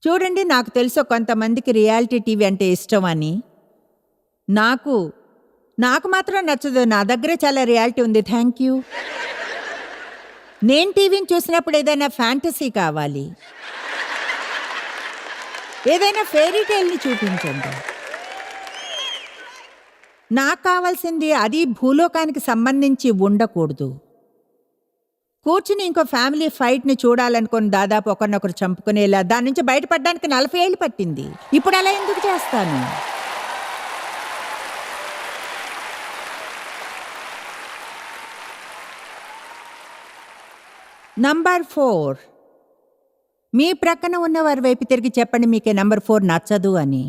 చూడండి, నాకు తెలుసు కొంతమందికి రియాలిటీ టీవీ అంటే ఇష్టం అని. నాకు మాత్రం నచ్చదు. నా దగ్గర చాలా రియాలిటీ ఉంది, థ్యాంక్ యూ. నేను టీవీని చూసినప్పుడు ఏదైనా ఫ్యాంటసీ కావాలి, ఏదైనా ఫెయిరీ టైల్ని చూపించండి. నాకు కావాల్సింది అది భూలోకానికి సంబంధించి ఉండకూడదు. కూర్చుని ఇంకో ఫ్యామిలీ ఫైట్ని చూడాలనుకుని దాదాపు ఒకరినొకరు చంపుకునేలా దాని నుంచి బయటపడడానికి 40 ఏళ్ళు పట్టింది. ఇప్పుడు అలా ఎందుకు చేస్తాను? నంబర్ 4, మీ ప్రక్కన ఉన్న వారి వైపు తిరిగి చెప్పండి, మీకే నంబర్ 4 నచ్చదు అని.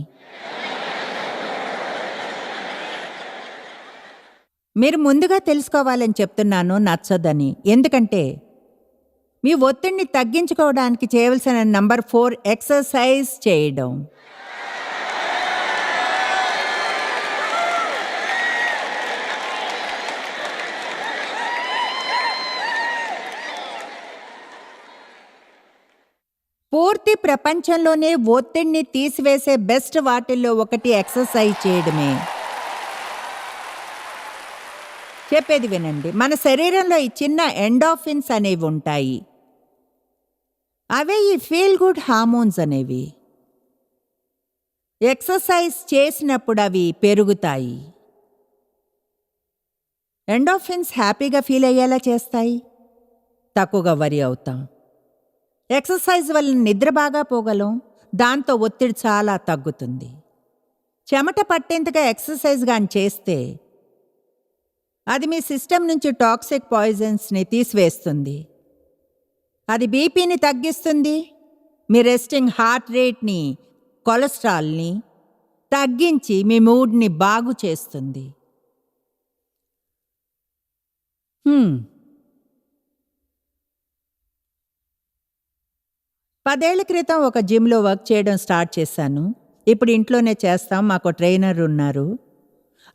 మీరు ముందుగా తెలుసుకోవాలని చెప్తున్నాను, నచ్చదని. ఎందుకంటే మీ ఒత్తిడిని తగ్గించుకోవడానికి చేయవలసిన నంబర్ 4 ఎక్సర్సైజ్ చేయడం. పూర్తి ప్రపంచంలోనే ఒత్తిడిని తీసివేసే బెస్ట్ వాటిల్లో ఒకటి ఎక్సర్సైజ్ చేయడమే. చెప్పేది వినండి. మన శరీరంలో ఈ చిన్న ఎండార్ఫిన్స్ అనేవి ఉంటాయి. అవే ఈ ఫీల్ గుడ్ హార్మోన్స్ అనేవి. ఎక్సర్సైజ్ చేసినప్పుడు అవి పెరుగుతాయి. ఎండార్ఫిన్స్ హ్యాపీగా ఫీల్ అయ్యేలా చేస్తాయి, తక్కువగా వరి అవుతాం. ఎక్సర్సైజ్ వల్ల నిద్ర బాగా పోగలం, దాంతో ఒత్తిడి చాలా తగ్గుతుంది. చెమట పట్టేంతగా ఎక్సర్సైజ్ గాని చేస్తే అది మీ సిస్టమ్ నుంచి టాక్సిక్ పాయిజన్స్ని తీసివేస్తుంది. అది బీపీని తగ్గిస్తుంది, మీ రెస్టింగ్ హార్ట్ రేట్ని, కొలెస్ట్రాల్ని తగ్గించి మీ మూడ్ని బాగు చేస్తుంది. 10 ఏళ్ల క్రితం ఒక జిమ్లో వర్క్ చేయడం స్టార్ట్ చేశాను. ఇప్పుడు ఇంట్లోనే చేస్తాం. మాకు ట్రైనర్ ఉన్నారు.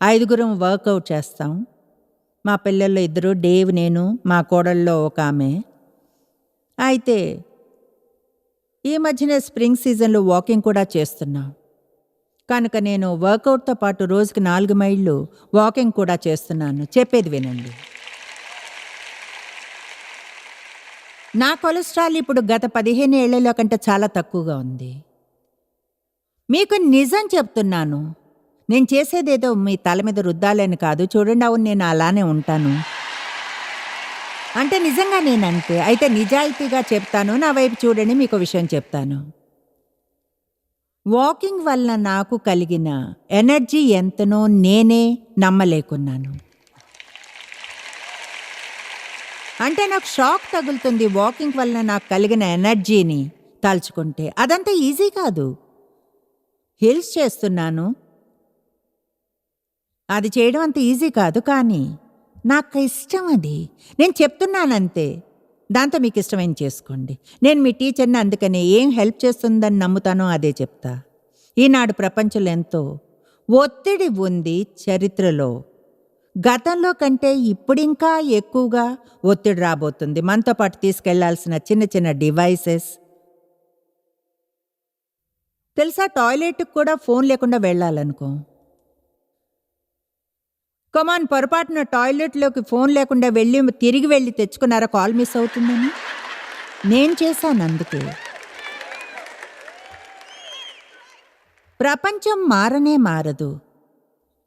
5గురం వర్కౌట్ చేస్తాం. మా పిల్లల్లో 2, డేవ్, నేను, మా కోడల్లో ఒక ఆమె. అయితే ఈ మధ్యనే స్ప్రింగ్ సీజన్లో వాకింగ్ కూడా చేస్తున్నాం. కనుక నేను వర్కౌట్తో పాటు రోజుకి 4 మైళ్ళు వాకింగ్ కూడా చేస్తున్నాను. చెప్పేది వినండి. నా కొలెస్ట్రాల్ ఇప్పుడు గత 15 ఏళ్లలో కంటే చాలా తక్కువగా ఉంది. మీకు నిజం చెప్తున్నాను. నేను చేసేదేదో మీ తల మీద రుద్దాలని కాదు. చూడండి, అవును, నేను అలానే ఉంటాను. అంటే నిజంగా నేనంతే. అయితే నిజాయితీగా చెప్తాను. నా వైపు చూడండి, మీకు విషయం చెప్తాను. వాకింగ్ వల్ల నాకు కలిగిన ఎనర్జీ ఎంతనో నేనే నమ్మలేకున్నాను. అంటే నాకు షాక్ తగులుతుంది వాకింగ్ వల్ల నాకు కలిగిన ఎనర్జీని తలుచుకుంటే. అదంతా ఈజీ కాదు. హిల్స్ చేస్తున్నాను, అది చేయడం అంత ఈజీ కాదు. కానీ నాకు ఇష్టం అది. నేను చెప్తున్నానంతే. దాంతో మీకు ఇష్టమైన చేసుకోండి. నేను మీ టీచర్ని, అందుకని ఏం హెల్ప్ చేస్తుందని నమ్ముతానో అదే చెప్తా. ఈనాడు ప్రపంచంలో ఎంతో ఒత్తిడి ఉంది. చరిత్రలో గతంలో కంటే ఇప్పుడింకా ఎక్కువగా ఒత్తిడి రాబోతుంది. మనతో పాటు తీసుకెళ్లాల్సిన చిన్న చిన్న డివైసెస్. తెలుసా, టాయిలెట్కి కూడా ఫోన్ లేకుండా వెళ్ళాలనుకో. కమాన్, పొరపాటున టాయిలెట్లోకి ఫోన్ లేకుండా తిరిగి వెళ్ళి తెచ్చుకున్నారా కాల్ మిస్ అవుతుందని? నేను చేశాను. అందుకే ప్రపంచం మారనే మారదు.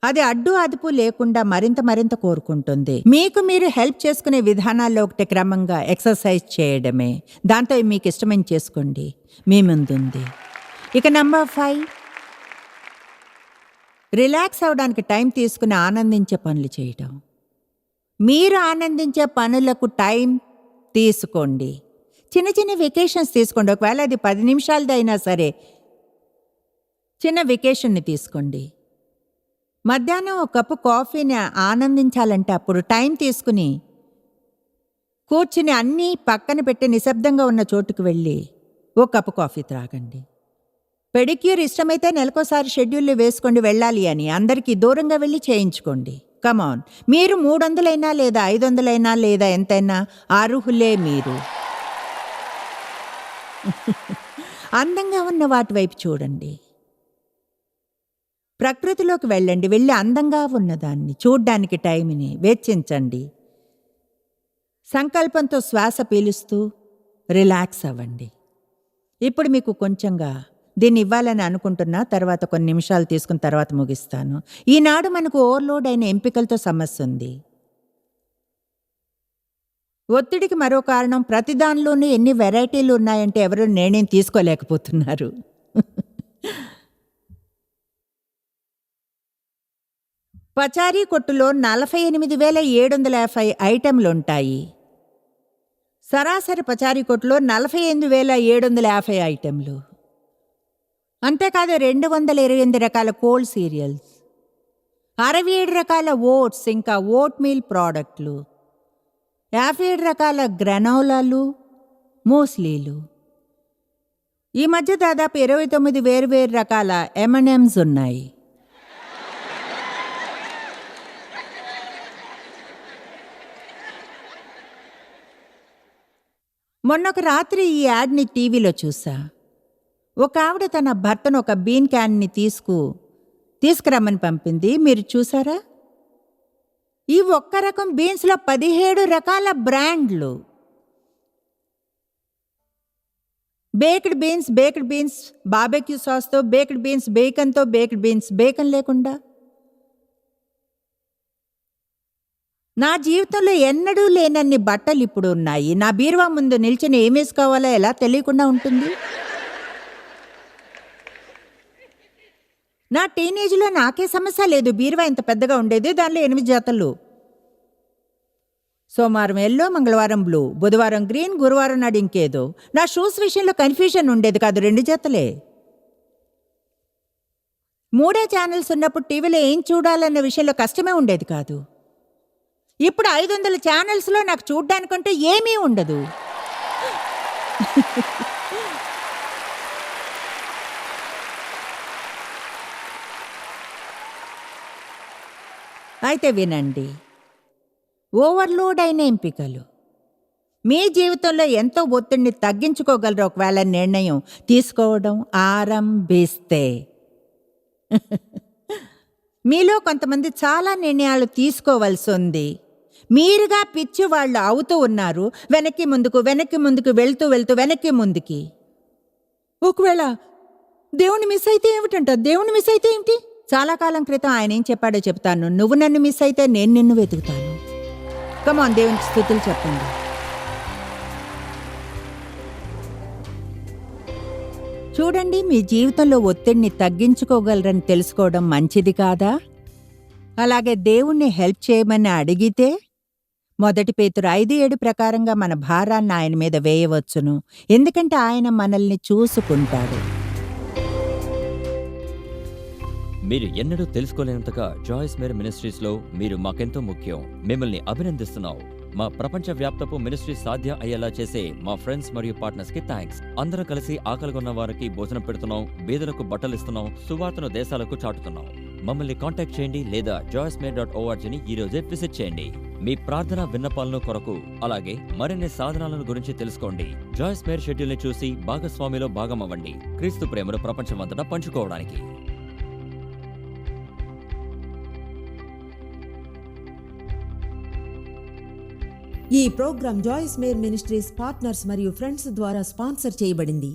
అది అడ్డు అదుపు లేకుండా మరింత కోరుకుంటుంది. మీకు మీరు హెల్ప్ చేసుకునే విధానాల్లో ఒకటి క్రమంగా ఎక్సర్సైజ్ చేయడమే. దాంతో మీకు ఇష్టమైన చేసుకోండి. మీ ముందుంది. ఇక నంబర్ 5, రిలాక్స్ అవ్వడానికి టైం తీసుకుని ఆనందించే పనులు చేయటం. మీరు ఆనందించే పనులకు టైం తీసుకోండి. చిన్న చిన్న వెకేషన్స్ తీసుకోండి. ఒకవేళ అది 10 నిమిషాలదైనా సరే చిన్న వెకేషన్ని తీసుకోండి. మధ్యాహ్నం ఒక కప్పు కాఫీని ఆనందించాలంటే అప్పుడు టైం తీసుకుని కూర్చుని అన్నీ పక్కన పెట్టి నిశ్శబ్దంగా ఉన్న చోటుకు వెళ్ళి ఒక కప్పు కాఫీ త్రాగండి. పెడిక్యూర్ ఇష్టమైతే నెలకోసారి షెడ్యూల్లో వేసుకోండి వెళ్ళాలి అని. అందరికీ దూరంగా వెళ్ళి చేయించుకోండి. కమాన్, మీరు 300 లేదా 500 లేదా ఎంతైనా అర్హులే. మీరు అందంగా ఉన్న వాటి వైపు చూడండి. ప్రకృతిలోకి వెళ్ళండి. వెళ్ళి అందంగా ఉన్నదాన్ని చూడ్డానికి టైంని వెచ్చించండి. సంకల్పంతో శ్వాస పీలుస్తూ రిలాక్స్ అవ్వండి. ఇప్పుడు మీకు కొంచెంగా దీన్ని ఇవ్వాలని అనుకుంటున్నా. తర్వాత కొన్ని నిమిషాలు తీసుకున్న తర్వాత ముగిస్తాను. ఈనాడు మనకు ఓవర్లోడ్ అయిన ఎంపికలతో సమస్య ఉంది. ఒత్తిడికి మరో కారణం ప్రతిదానిలోనూ ఎన్ని వెరైటీలు ఉన్నాయంటే ఎవరు నిర్ణయం తీసుకోలేకపోతున్నారు. పచారీ కొట్టులో 48,750 ఐటెంలుంటాయి. సరాసరి పచారీ కొట్టులో 48,750 ఐటెంలు. అంతేకాదు 228 రకాల కోల్డ్ సీరియల్స్, 67 రకాల ఓట్స్, ఇంకా ఓట్ మీల్ ప్రోడక్ట్లు, 57 రకాల గ్రనోలాలు, మూస్లీలు. ఈ మధ్య దాదాపు 29 వేర్వేరు రకాల M&Ms ఉన్నాయి. మొన్నొక రాత్రి ఈ యాడ్ని టీవీలో చూసా. ఒక ఆవిడ తన భర్తను ఒక బీన్ క్యాన్ని తీసుకురమ్మని పంపింది. మీరు చూసారా? ఈ ఒక్క రకం బీన్స్లో 17 రకాల బ్రాండ్లు. బేక్డ్ బీన్స్, బార్బెక్యూ సాస్తో, బేక్డ్ బీన్స్ బేకన్తో, బేక్డ్ బీన్స్ బేకన్ లేకుండా. నా జీవితంలో ఎన్నడూ లేనన్ని బట్టలు ఇప్పుడు ఉన్నాయి. నా బీరువా ముందు నిల్చుని ఏం వేసుకోవాలో ఎలా తెలియకుండా ఉంటుంది. నా టీనేజ్లో నాకే సమస్య లేదు. బీరువా ఇంత పెద్దగా ఉండేది. దానిలో 8 జతలు. సోమవారం ఎల్లో, మంగళవారం బ్లూ, బుధవారం గ్రీన్, గురువారం నాడు ఇంకేదో. నా షూస్ విషయంలో కన్ఫ్యూజన్ ఉండేది కాదు. 2 జతలే. 3 ఛానల్స్ ఉన్నప్పుడు టీవీలో ఏం చూడాలన్న విషయంలో కష్టమే ఉండేది కాదు. ఇప్పుడు 500 ఛానల్స్లో నాకు చూడ్డానికంటూ ఏమీ ఉండదు. అయితే వినండి, ఓవర్లోడ్ అయిన ఎంపికలు. మీ జీవితంలో ఎంతో ఒత్తిడిని తగ్గించుకోగలరు ఒకవేళ నిర్ణయం తీసుకోవడం ఆరంభిస్తే. మీలో కొంతమంది చాలా నిర్ణయాలు తీసుకోవాల్సి ఉంది. మీరుగా పిచ్చి వాళ్ళు అవుతూ ఉన్నారు. వెనక్కి ముందుకు వెళ్తూ వెనక్కి ముందుకి. ఒకవేళ దేవుణ్ణి మిస్ అయితే ఏమిటంట? దేవుణ్ణి మిస్ అయితే ఏమిటి? చాలా కాలం క్రితం ఆయన ఏం చెప్పాడో చెప్తాను. నువ్వు నన్ను మిస్ అయితే నేను నిన్ను వెతుకుతాను. కమాన్, దేవునికి స్తుతులు చెప్పండి. చూడండి, మీ జీవితంలో ఒత్తిడిని తగ్గించుకోగలరని తెలుసుకోవడం మంచిది కాదా? అలాగే దేవుణ్ణి హెల్ప్ చేయమని అడిగితే 1 పేతురు 5:7 ప్రకారంగా మన భారాన్ని ఆయన మీద వేయవచ్చును. ఎందుకంటే ఆయన మనల్ని చూసుకుంటాడు. మీరు ఎన్నడూ తెలుసుకోలేనంతగా జాయిస్ మేరీ మినిస్ట్రీస్లో మీరు మాకెంతో ముఖ్యం. మిమ్మల్ని అభినందిస్తున్నాం. మా ప్రపంచ వ్యాప్తపు మినిస్ట్రీ సాధ్యం అయ్యేలా చేసే మా ఫ్రెండ్స్ మరియు పార్ట్నర్స్ కి థ్యాంక్స్. అందరూ కలిసి ఆకలిగొన్న వారికి భోజనం పెడుతున్నాం, బీదలకు బట్టలిస్తున్నాం, సువార్తను దేశాలకు చాటుతున్నాం. మమ్మల్ని కాంటాక్ట్ చేయండి లేదా joycemery.orgని ఈ రోజే విజిట్ చేయండి. మీ ప్రార్థన విన్నపాలను కొరకు అలాగే మరిన్ని సాధనాలను గురించి తెలుసుకోండి. జాయిస్ మేరీ షెడ్యూల్ని చూసి భాగస్వామిలో భాగమవ్వండి. క్రీస్తు ప్రేమను ప్రపంచమంతటా పంచుకోవడానికి. ఈ ప్రోగ్రాం జాయిస్ మేరీ మినిస్ట్రీస్ పార్ట్నర్స్ మరియు ఫ్రెండ్స్ ద్వారా స్పాన్సర్ చేయబడింది.